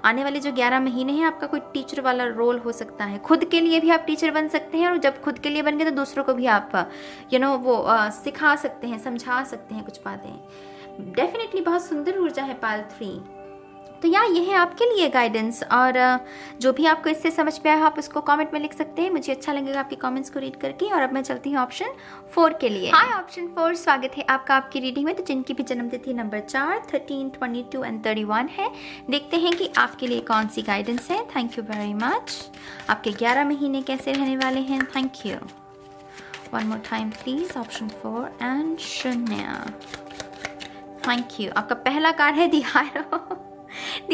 आने वाले जो 11 महीने हैं आपका कोई टीचर वाला रोल हो सकता है। खुद के लिए भी आप टीचर बन सकते हैं, और जब खुद के लिए बन गए तो दूसरों को भी आप वो सिखा सकते हैं, समझा सकते हैं कुछ बातें। डेफिनेटली बहुत सुंदर ऊर्जा है पाइल 3। तो ये है आपके लिए गाइडेंस, और जो भी आपको इससे समझ में आया आप उसको कमेंट में लिख सकते हैं। मुझे अच्छा लगेगा आपके कमेंट्स को रीड करके। और अब मैं चलती हूँ ऑप्शन 4 के लिए। हाय ऑप्शन 4, स्वागत है आपका आपकी रीडिंग में। तो जिनकी भी जन्मतिथि नंबर 4, 13, 22 एंड 31 है, देखते हैं कि आपके लिए कौन सी गाइडेंस है। Thank you very much. आपके 11 महीने कैसे रहने वाले हैं? Thank you. One more time please, option 4 and शून्य। Thank you. आपका पहला कार्ड है the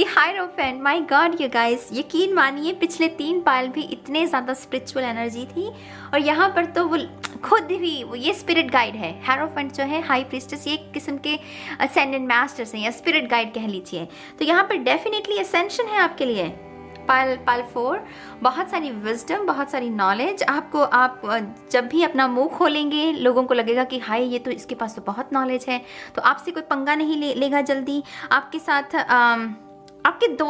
hierophant. My god you guys, यकीन मानिए पिछले 3 पाइल भी इतने ज़्यादा स्पिरिचुअल एनर्जी थी, और यहाँ पर तो वो खुद भी वो ये स्पिरिट गाइड है। हायरोफेंट जो है हाई प्रीस्टेस, ये एक किस्म के असेंडेंट मास्टर्स हैं या स्पिरिट गाइड कह लीजिए। तो यहाँ पर डेफिनेटली असेंशन है आपके लिए। पाइल 4, बहुत सारी विजडम, बहुत सारी नॉलेज आपको। आप जब भी अपना मुंह खोलेंगे लोगों को लगेगा कि हाय ये तो इसके पास तो बहुत नॉलेज है, तो आपसे कोई पंगा नहीं लेगा जल्दी। आपके साथ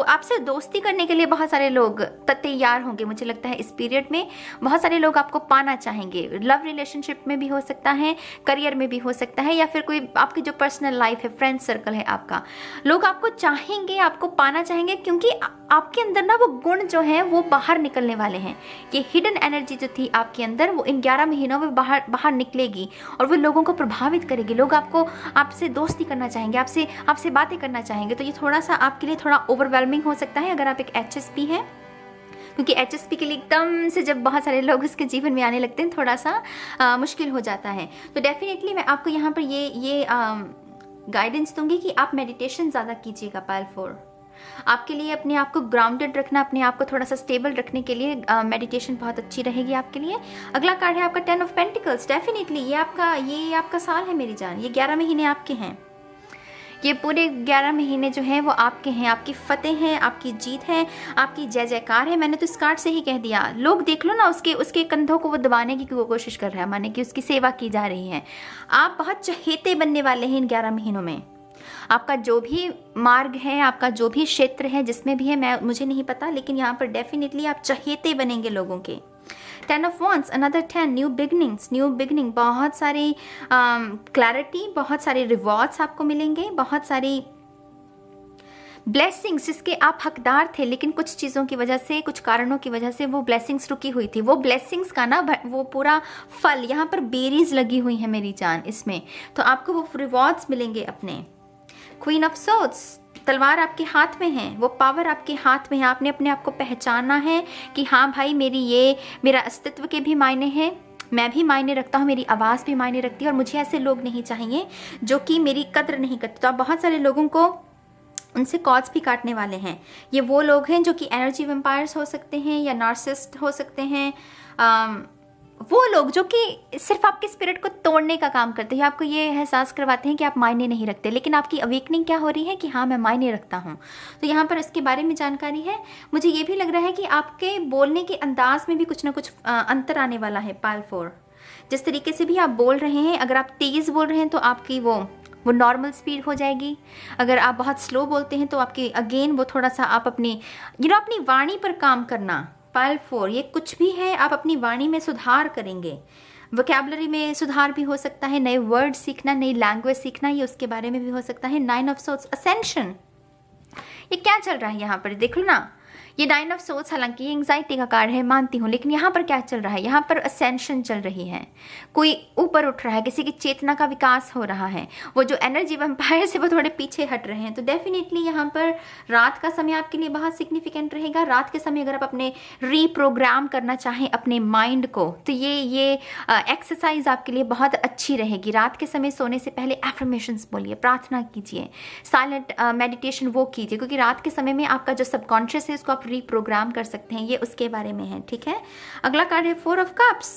आपसे दोस्ती करने के लिए बहुत सारे लोग तैयार होंगे। मुझे लगता है इस पीरियड में बहुत सारे लोग आपको पाना चाहेंगे। लव रिलेशनशिप में भी हो सकता है, करियर में भी हो सकता है, या फिर कोई आपकी जो पर्सनल लाइफ है, फ्रेंड सर्कल है आपका, लोग आपको चाहेंगे, आपको पाना चाहेंगे, क्योंकि आपके अंदर ना वो गुण जो है वो बाहर निकलने वाले हैं। ये हिडन एनर्जी जो थी आपके अंदर वो इन 11 महीनों में बाहर निकलेगी और वो लोगों को प्रभावित करेगी। लोग आपसे दोस्ती करना चाहेंगे, आपसे बातें करना चाहेंगे। तो ये थोड़ा सा आपके लिए थोड़ा ओवरवेलमिंग हो सकता है अगर आप एक HSP हैं, क्योंकि HSP के लिए एकदम से जब बहुत सारे लोग उसके जीवन में आने लगते हैं थोड़ा सा मुश्किल हो जाता है। तो डेफिनेटली मैं आपको यहाँ पर ये गाइडेंस दूंगी कि आप मेडिटेशन ज़्यादा कीजिएगा। पाइल 4 आपके लिए अपने आप को ग्राउंडेड रखना, अपने आप को थोड़ा सा स्टेबल रखने के लिए मेडिटेशन बहुत अच्छी रहेगी आपके लिए। अगला कार्ड है आपका 10 ऑफ पेंटिकल्स। डेफिनेटली ये आपका साल है मेरी जान। ये 11 महीने आपके हैं। ये पूरे 11 महीने जो हैं वो आपके हैं, आपकी फतेह हैं, आपकी जीत है, आपकी जय जयकार है। मैंने तो इस कार्ड से ही कह दिया। लोग देख लो ना, उसके कंधों को वो दबाने की कोशिश कर रहा है, माने कि उसकी सेवा की जा रही है। आप बहुत चहेते बनने वाले हैं इन 11 महीनों में। आपका जो भी मार्ग है, आपका जो भी क्षेत्र है, जिसमें भी है, मुझे नहीं पता, लेकिन यहाँ पर डेफिनेटली आप चहेते बनेंगे लोगों के। 10 of wands, another 10, new beginning, बहुत सारी क्लैरिटी, बहुत सारे रिवॉर्ड्स आपको मिलेंगे, बहुत सारी ब्लेसिंग्स जिसके आप हकदार थे, लेकिन कुछ चीज़ों की वजह से, कुछ कारणों की वजह से वो ब्लेसिंग्स रुकी हुई थी। वो ब्लेसिंग्स का ना वो पूरा फल, यहाँ पर बेरीज लगी हुई है मेरी जान इसमें, तो आपको वो रिवॉर्ड्स मिलेंगे अपने। क्वीन ऑफ सोर्ड्स, तलवार आपके हाथ में है, वो पावर आपके हाथ में है। आपने अपने आप को पहचाना है कि हाँ भाई मेरा अस्तित्व के भी मायने हैं, मैं भी मायने रखता हूँ, मेरी आवाज़ भी मायने रखती है, और मुझे ऐसे लोग नहीं चाहिए जो कि मेरी कद्र नहीं करते। तो आप बहुत सारे लोगों को उनसे कॉज भी काटने वाले हैं। ये वो लोग हैं जो कि एनर्जी वेम्पायर्स हो सकते हैं या नार्सिसिस्ट हो सकते हैं, वो लोग जो कि सिर्फ आपके स्पिरिट को तोड़ने का काम करते हैं, आपको ये एहसास करवाते हैं कि आप मायने नहीं रखते, लेकिन आपकी अवेकनिंग क्या हो रही है कि हाँ मैं मायने रखता हूँ। तो यहाँ पर इसके बारे में जानकारी है। मुझे ये भी लग रहा है कि आपके बोलने के अंदाज में भी कुछ ना कुछ अंतर आने वाला है। पाइल 4, जिस तरीके से भी आप बोल रहे हैं, अगर आप तेज़ बोल रहे हैं तो आपकी वो नॉर्मल स्पीड हो जाएगी। अगर आप बहुत स्लो बोलते हैं तो आपकी अगेन वो थोड़ा सा आप अपनी वाणी पर काम करना। पाइल 4, ये कुछ भी है, आप अपनी वाणी में सुधार करेंगे, वोकैबुलरी में सुधार भी हो सकता है, नए वर्ड सीखना, नई लैंग्वेज सीखना, ये उसके बारे में भी हो सकता है। 9 ऑफ सोर्ड्स, असेंशन, ये क्या चल रहा है यहाँ पर देख लो ना। ये 9 ऑफ सोर्ड्स हालांकि ये एंग्जाइटी का कार्ड है, मानती हूँ, लेकिन यहाँ पर क्या चल रहा है, यहाँ पर असेंशन चल रही है, कोई ऊपर उठ रहा है, किसी की चेतना का विकास हो रहा है। वो जो एनर्जी वैम्पायर से वो थोड़े पीछे हट रहे हैं। तो डेफिनेटली यहाँ पर रात का समय आपके लिए बहुत सिग्निफिकेंट रहेगा। रात के समय अगर आप अपने रीप्रोग्राम करना चाहें अपने माइंड को, तो ये एक्सरसाइज आपके लिए बहुत अच्छी रहेगी। रात के समय सोने से पहले एफर्मेशंस बोलिए, प्रार्थना कीजिए, साइलेंट मेडिटेशन वो कीजिए, क्योंकि रात के समय में आपका जो सबकॉन्शियस है उसको आप रीप्रोग्राम कर सकते हैं। ये उसके बारे में है, ठीक है। अगला कार्ड है 4 ऑफ कप्स।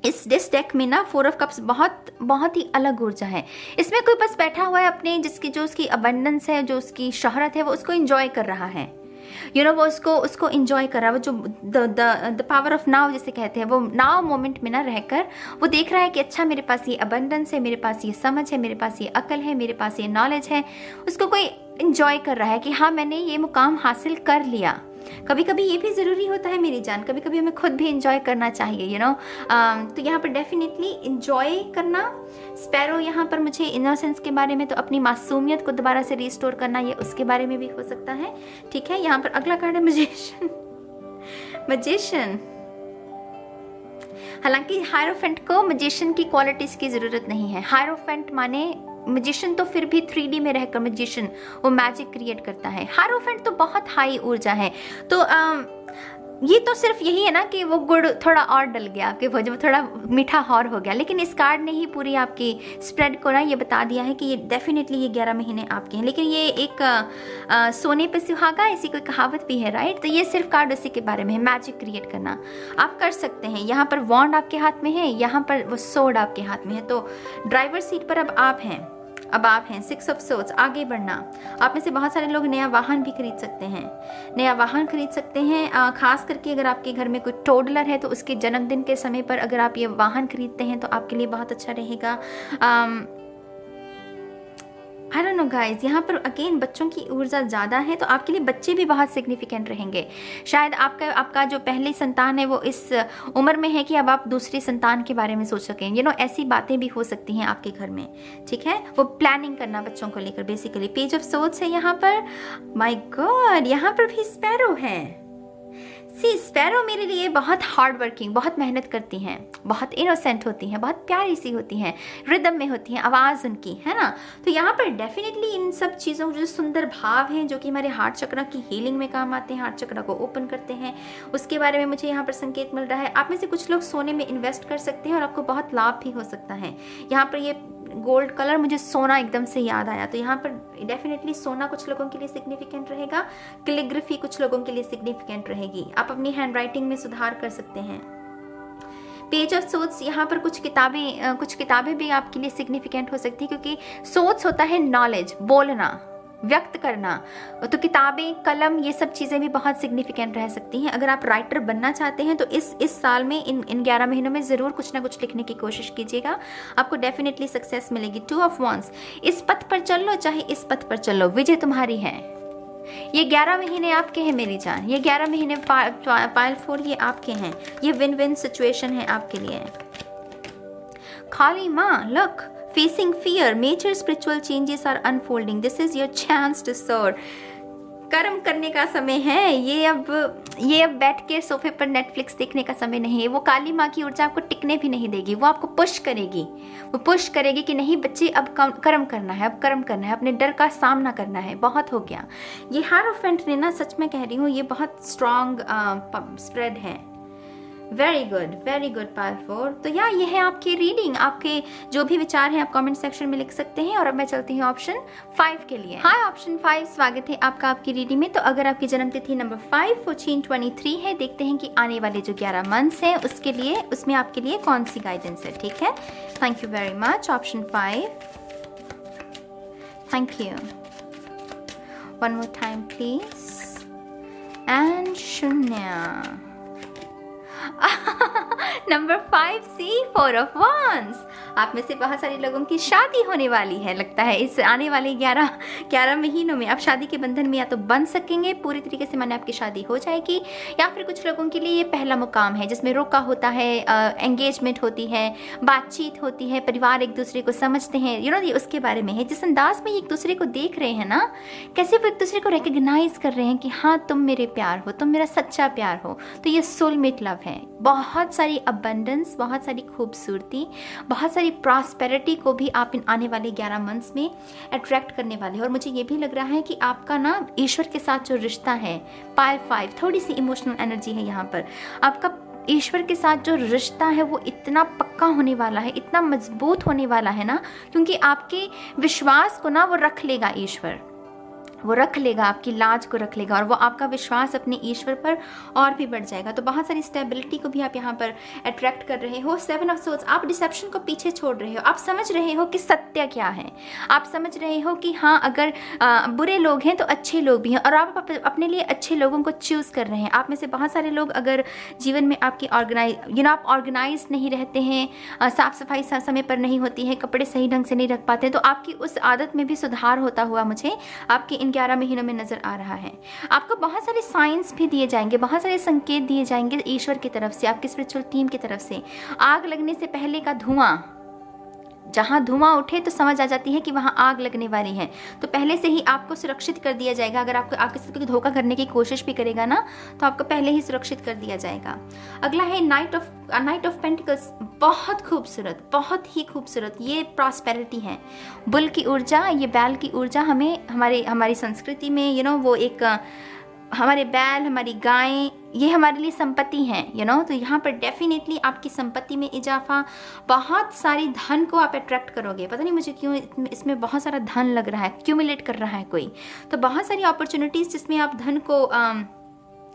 इस डेक में ना 4 ऑफ कप्स बहुत ही अलग ऊर्जा है। इसमें कोई बस बैठा हुआ है अपने, जो उसकी अबंडेंस है, जो उसकी शोहरत है, वो उसको एंजॉय कर रहा है। वो उसको एंजॉय कर रहा है। वो जो द पावर ऑफ नाउ जिसे कहते हैं, वो नाउ मोमेंट में ना रहकर वो देख रहा है कि अच्छा मेरे पास ये अबंडेंस है, मेरे पास ये समझ है, मेरे पास ये अकल है, मेरे पास ये नॉलेज है। उसको कोई एंजॉय कर रहा है कि हाँ मैंने ये मुकाम हासिल कर लिया। कभी कभी ये भी ज़रूरी होता है मेरी जान, कभी कभी हमें खुद भी एंजॉय करना चाहिए, तो यहाँ पर डेफिनेटली एंजॉय करना। स्पैरो यहाँ पर मुझे इनोसेंस के बारे में, तो अपनी मासूमियत को दोबारा से रिस्टोर करना, ये उसके बारे में भी हो सकता है, ठीक है। यहाँ पर अगला कार्ड है मजिशियन। हालांकि हायरोफेंट को मजिशियन की क्वालिटीज़ की ज़रूरत नहीं है। हायरोफेंट माने मजिशियन तो फिर भी 3D में रहकर मजिशियन वो मैजिक क्रिएट करता है। हायरोफेंट तो बहुत हाई ऊर्जा है। तो ये तो सिर्फ यही है ना कि वो गुड़ थोड़ा और डल गया आपके भोजन में, थोड़ा मीठा और हो गया, लेकिन इस कार्ड ने ही पूरी आपकी स्प्रेड को ना ये बता दिया है कि ये डेफिनेटली ये 11 महीने आपके हैं। लेकिन ये एक सोने पे सुहागा, ऐसी कोई कहावत भी है, राइट? तो ये सिर्फ कार्ड उसी के बारे में है, मैजिक क्रिएट करना आप कर सकते हैं। यहाँ पर वॉन्ड आपके हाथ में है, यहाँ पर वो सोर्ड आपके हाथ में है। तो ड्राइवर सीट पर अब आप हैं 6 ऑफ सोर्ड्स, आगे बढ़ना। आप में से बहुत सारे लोग नया वाहन भी खरीद सकते हैं, नया वाहन खरीद सकते हैं। खास करके अगर आपके घर में कोई टोडलर है तो उसके जन्मदिन के समय पर अगर आप ये वाहन खरीदते हैं तो आपके लिए बहुत अच्छा रहेगा। आई डोंट नो गाइज, यहाँ पर अगेन बच्चों की ऊर्जा ज़्यादा है, तो आपके लिए बच्चे भी बहुत सिग्निफिकेंट रहेंगे। शायद आपका जो पहली संतान है वो इस उम्र में है कि अब आप दूसरी संतान के बारे में सोच सकें। यू नो ऐसी बातें भी हो सकती हैं आपके घर में, ठीक है? वो प्लानिंग करना बच्चों को लेकर बेसिकली। पेज ऑफ सोर्ड्स है यहाँ पर। माय गॉड, यहाँ पर भी स्पैरो है। स्पैरो मेरे लिए बहुत हार्ड वर्किंग, बहुत मेहनत करती हैं, बहुत इनोसेंट होती हैं, बहुत प्यारी सी होती हैं, रिदम में होती हैं, आवाज़ उनकी, है ना? तो यहाँ पर डेफिनेटली इन सब चीज़ों जो सुंदर भाव हैं जो कि हमारे हार्ट चक्र की हीलिंग में काम आते हैं, हार्ट चक्र को ओपन करते हैं, उसके बारे में मुझे यहाँ पर संकेत मिल रहा है। आप में से कुछ लोग सोने में इन्वेस्ट कर सकते हैं और आपको बहुत लाभ भी हो सकता है। यहाँ पर ये गोल्ड कलर, मुझे सोना एकदम से याद आया, तो यहाँ पर डेफिनेटली सोना कुछ लोगों के लिए सिग्निफिकेंट रहेगा। कैलीग्राफी कुछ लोगों के लिए सिग्निफिकेंट रहेगी। आप अपनी हैंड राइटिंग में सुधार कर सकते हैं। पेज ऑफ सोर्ड्स, यहाँ पर कुछ किताबें भी आपके लिए सिग्निफिकेंट हो सकती है, क्योंकि सोर्ड्स होता है नॉलेज, बोलना, व्यक्त करना। तो किताबें, कलम, ये सब चीज़ें भी बहुत सिग्निफिकेंट रह सकती हैं। अगर आप राइटर बनना चाहते हैं तो इस साल में इन 11 महीनों में ज़रूर कुछ ना कुछ लिखने की कोशिश कीजिएगा, आपको डेफिनेटली सक्सेस मिलेगी। 2 ऑफ वॉन्ड्स, इस पथ पर चल लो चाहे इस पथ पर चल लो, विजय तुम्हारी है। ये 11 महीने आपके हैं मेरी जान, ये 11 महीने पायल 4 ये आपके हैं। ये विन विन सिचुएशन है आपके लिए। खाली माँ, look, facing fear, major spiritual changes are unfolding. This is your chance to soar. कर्म करने का समय है ये। अब बैठ के सोफे पर नेटफ्लिक्स देखने का समय नहीं है। वो काली माँ की ऊर्जा आपको टिकने भी नहीं देगी, वो आपको पुश करेगी। वो पुश करेगी कि नहीं बच्चे, अब कर्म करना है, अब कर्म करना है, अपने डर का सामना करना है, बहुत हो गया। ये हायरोफेंट ने ना, सच में कह रही हूँ, ये बहुत स्ट्रॉन्ग स्प्रेड है। वेरी गुड पायल 4। तो ये है आपकी रीडिंग। आपके जो भी विचार हैं आप कमेंट सेक्शन में लिख सकते हैं। और अब मैं चलती हूँ ऑप्शन 5 के लिए। हाय ऑप्शन 5, स्वागत है आपका आपकी रीडिंग में। तो अगर आपकी जन्मतिथि नंबर 5 1423 है, देखते हैं कि आने वाले जो 11 मंथ्स हैं उसमें आपके लिए कौन सी गाइडेंस है, ठीक है? Thank you very much option 5, thank you. One more time please. And शून्य। Number 5 see 4 of wands. आप में से बहुत सारे लोगों की शादी होने वाली है, लगता है इस आने वाले 11 महीनों में आप शादी के बंधन में या तो बंध सकेंगे, पूरी तरीके से माने आपकी शादी हो जाएगी, या फिर कुछ लोगों के लिए ये पहला मुकाम है जिसमें रोका होता है, एंगेजमेंट होती है, बातचीत होती है, परिवार एक दूसरे को समझते हैं, ये उसके बारे में है। जिस अंदाज में एक दूसरे को देख रहे हैं ना, कैसे वो एक दूसरे को रिकग्नाइज कर रहे हैं कि हाँ तुम मेरे प्यार हो, तुम मेरा सच्चा प्यार हो। तो ये सोलमेट लव है। बहुत सारी अबंडेंस, बहुत सारी खूबसूरती, बहुत सारी प्रॉस्पेरिटी को भी आप इन आने वाले 11 मंथ्स में अट्रैक्ट करने वाले हैं। और मुझे ये भी लग रहा है कि आपका ना ईश्वर के साथ जो रिश्ता है, पायल 5, थोड़ी सी इमोशनल एनर्जी है यहाँ पर। आपका ईश्वर के साथ जो रिश्ता है वो इतना पक्का होने वाला है, इतना मजबूत होने वाला है ना, क्योंकि आपके विश्वास को ना वो रख लेगा ईश्वर, वो रख लेगा, आपकी लाज को रख लेगा, और वो आपका विश्वास अपने ईश्वर पर और भी बढ़ जाएगा। तो बहुत सारी स्टेबिलिटी को भी आप यहाँ पर अट्रैक्ट कर रहे हो। 7 ऑफ सोर्ड्स, आप डिसेप्शन को पीछे छोड़ रहे हो। आप समझ रहे हो कि सत्य क्या है, आप समझ रहे हो कि हाँ अगर बुरे लोग हैं तो अच्छे लोग भी हैं, और आप अपने लिए अच्छे लोगों को चूज़ कर रहे हैं। आप में से बहुत सारे लोग अगर जीवन में आपकी आप ऑर्गेनाइज नहीं रहते हैं, साफ सफाई समय पर नहीं होती है, कपड़े सही ढंग से नहीं रख पाते, तो आपकी उस आदत में भी सुधार होता हुआ मुझे आपके इन 11 महीनों में नजर आ रहा है। आपको बहुत सारे साइंस भी दिए जाएंगे, बहुत सारे संकेत दिए जाएंगे ईश्वर की तरफ से, आपकी स्पिरिचुअल टीम की तरफ से। आग लगने से पहले का धुआं, जहाँ धुआं उठे तो समझ आ जाती है कि वहाँ आग लगने वाली है, तो पहले से ही आपको सुरक्षित कर दिया जाएगा। अगर आपको आपके साथ कोई धोखा करने की कोशिश भी करेगा ना, तो आपको पहले ही सुरक्षित कर दिया जाएगा। अगला है नाइट ऑफ पेंटिकल्स। बहुत खूबसूरत, बहुत ही खूबसूरत। ये प्रॉस्पेरिटी है, बुल की ऊर्जा, ये बैल की ऊर्जा। हमें हमारी संस्कृति में वो एक हमारे बैल, हमारी गायें, ये हमारे लिए संपत्ति है तो यहाँ पर डेफिनेटली आपकी संपत्ति में इजाफा, बहुत सारी धन को आप अट्रैक्ट करोगे। पता नहीं मुझे क्यों इसमें बहुत सारा धन लग रहा है, एक्यूमुलेट कर रहा है कोई, तो बहुत सारी अपॉर्चुनिटीज़ जिसमें आप धन को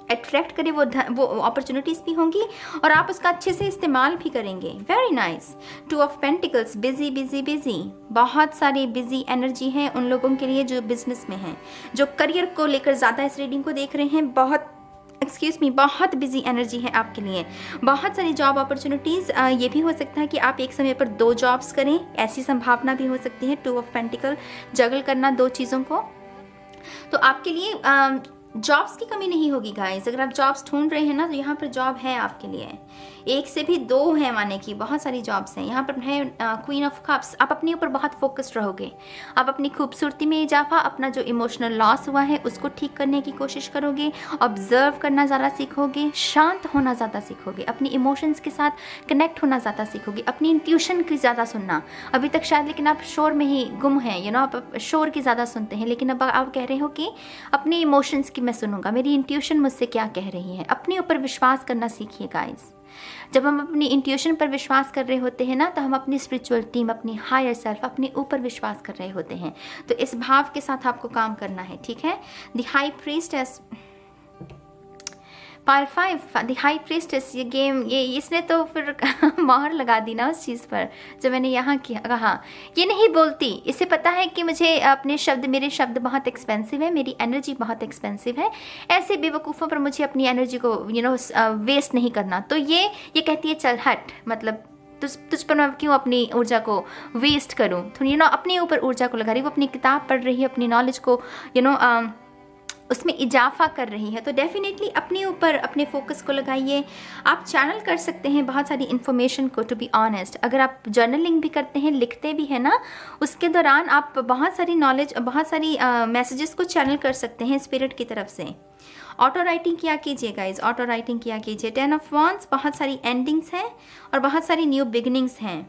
अट्रैक्ट करें, वो अपॉर्चुनिटीज़ भी होंगी और आप उसका अच्छे से इस्तेमाल भी करेंगे। Very nice. 2 of pentacles, busy busy busy, बहुत सारी बिजी एनर्जी है उन लोगों के लिए जो बिजनेस में हैं, जो करियर को लेकर ज़्यादा इस रीडिंग को देख रहे हैं। बहुत बिजी एनर्जी है आपके लिए, बहुत सारी जॉब अपॉर्चुनिटीज़। ये भी हो सकता है कि आप एक समय पर 2 जॉब्स करें, ऐसी संभावना भी हो सकती है। 2 ऑफ पेंटिकल, जगल करना 2 चीज़ों को, तो आपके लिए जॉब्स की कमी नहीं होगी गाइस। अगर आप जॉब्स ढूंढ रहे हैं ना, तो यहाँ पर जॉब है आपके लिए, 1 से भी 2 है, माने कि बहुत सारी जॉब्स हैं। यहाँ पर है क्वीन ऑफ कप्स। आप अपने ऊपर बहुत फोकस्ड रहोगे, आप अपनी खूबसूरती में इजाफा, अपना जो इमोशनल लॉस हुआ है उसको ठीक करने की कोशिश करोगे, ऑब्जर्व करना ज़्यादा सीखोगे, शांत होना ज़्यादा सीखोगे, अपनी इमोशंस के साथ कनेक्ट होना ज़्यादा सीखोगे, अपनी इंट्यूशन की ज़्यादा सुनना। अभी तक शायद लेकिन आप शोर में ही गुम हैं, आप शोर की ज़्यादा सुनते हैं, लेकिन अब आप कह रहे हो कि अपने इमोशंस की मैं सुनूंगा, मेरी इंट्यूशन मुझसे क्या कह रही है। अपने ऊपर विश्वास करना सीखिए गाइस। जब हम अपनी इंट्यूशन पर विश्वास कर रहे होते हैं ना, तो हम अपनी स्पिरिचुअल टीम, अपनी हायर सेल्फ, अपने ऊपर विश्वास कर रहे होते हैं। तो इस भाव के साथ आपको काम करना है, ठीक है। The high priestess, pile 5, the high priestess, ये गेम, ये इसने तो फिर मोहर लगा दी ना उस चीज़ पर जो मैंने यहाँ कहा। ये नहीं बोलती, इसे पता है कि मुझे अपने शब्द, मेरे शब्द बहुत एक्सपेंसिव है, मेरी एनर्जी बहुत एक्सपेंसिव है, ऐसे बेवकूफ़ों पर मुझे अपनी एनर्जी को वेस्ट नहीं करना। तो ये कहती है चल हट, मतलब तुझ पर मैं क्यों अपनी ऊर्जा को वेस्ट करूँ। तो अपने ऊपर ऊर्जा को लगा रही, वो अपनी किताब पढ़ रही है, अपनी नॉलेज को उसमें इजाफा कर रही है। तो डेफिनेटली अपने ऊपर अपने फोकस को लगाइए। आप चैनल कर सकते हैं बहुत सारी इन्फॉर्मेशन को, टू बी ऑनेस्ट। अगर आप जर्नलिंग भी करते हैं, लिखते भी हैं ना, उसके दौरान आप बहुत सारी नॉलेज, बहुत सारी मैसेजेस को चैनल कर सकते हैं स्पिरिट की तरफ से। ऑटो राइटिंग किया कीजिए गाइज, ऑटो राइटिंग किया कीजिए। 10 ऑफ वांड्स, बहुत सारी एंडिंग्स हैं और बहुत सारी न्यू बिगिनिंग्स हैं।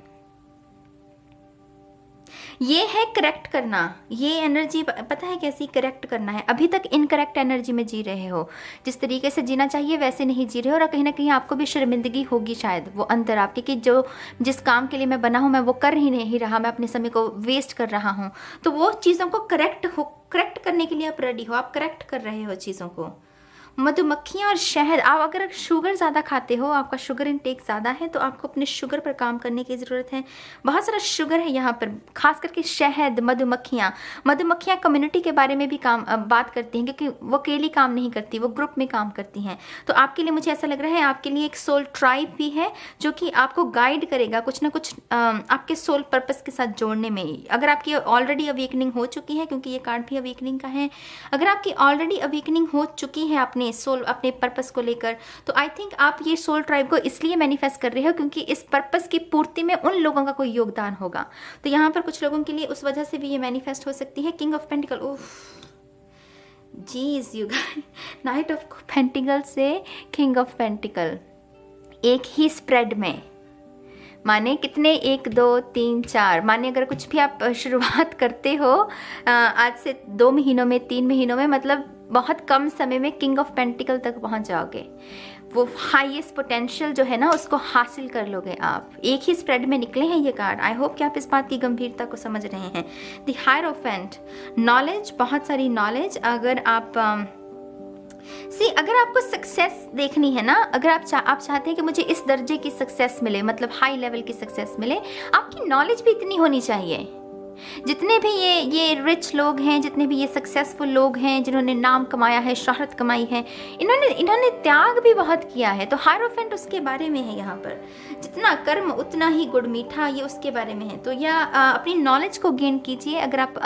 ये है करेक्ट करना, ये एनर्जी पता है कैसी करेक्ट करना है। अभी तक इनकरेक्ट एनर्जी में जी रहे हो, जिस तरीके से जीना चाहिए वैसे नहीं जी रहे हो, और कहीं ना कहीं आपको भी शर्मिंदगी होगी शायद वो अंदर आपके, कि जिस काम के लिए मैं बना हूँ मैं वो कर ही नहीं रहा, मैं अपने समय को वेस्ट कर रहा हूँ। तो वो चीज़ों को करेक्ट करने के लिए आप रेडी हो, आप करेक्ट कर रहे हो चीज़ों को। मधुमक्खियाँ और शहद, आप अगर शुगर ज़्यादा खाते हो, आपका शुगर इनटेक ज़्यादा है, तो आपको अपने शुगर पर काम करने की ज़रूरत है। बहुत सारा शुगर है यहाँ पर, खास करके शहद, मधुमक्खियाँ कम्युनिटी के बारे में भी बात करती हैं, क्योंकि वो अकेली काम नहीं करती, वो ग्रुप में काम करती हैं। तो आपके लिए मुझे ऐसा लग रहा है आपके लिए एक सोल ट्राइब भी है जो कि आपको गाइड करेगा कुछ ना कुछ आपके सोल पर्पस के साथ जोड़ने में। अगर आपकी ऑलरेडी अवेकनिंग हो चुकी है, क्योंकि ये कार्ड भी अवेकनिंग का है, अगर आपकी ऑलरेडी अवेकनिंग हो चुकी है अपने सोल, अपने पर्पस को लेकर, तो आई थिंक आप ये सोल ट्राइब को इसलिए मैनिफेस्ट कर रहे हो क्योंकि इस पर्पस की पूर्ति में उन लोगों का कोई योगदान होगा। तो यहाँ पर कुछ लोगों के लिए उस वजह से भी ये मैनिफेस्ट हो सकती है। King of pentacle, oh jeez you guys, knight of pentacle से किंग ऑफ पेंटिकल एक ही स्प्रेड में, माने कितने, 1 2 3 4, माने अगर कुछ भी आप शुरुआत करते हो आज से 2 महीनों में, 3 महीनों में, मतलब बहुत कम समय में किंग ऑफ पेंटिकल तक पहुंच जाओगे। वो हाईएस्ट पोटेंशियल जो है ना उसको हासिल कर लोगे आप। एक ही स्प्रेड में निकले हैं ये कार्ड। आई होप कि आप इस बात की गंभीरता को समझ रहे हैं। द हायरोफेंट, नॉलेज, बहुत सारी नॉलेज। अगर आप अगर आपको सक्सेस देखनी है ना, अगर आप चाहते हैं कि मुझे इस दर्जे की सक्सेस मिले, मतलब हाई लेवल की सक्सेस मिले, आपकी नॉलेज भी इतनी होनी चाहिए। जितने भी ये रिच लोग हैं, जितने भी ये सक्सेसफुल लोग हैं जिन्होंने नाम कमाया है, शोहरत कमाई है, इन्होंने त्याग भी बहुत किया है। तो हायरोफेंट उसके बारे में है यहाँ पर, जितना कर्म उतना ही गुड़ मीठा, ये उसके बारे में है। तो अपनी नॉलेज को गेन कीजिए। अगर आप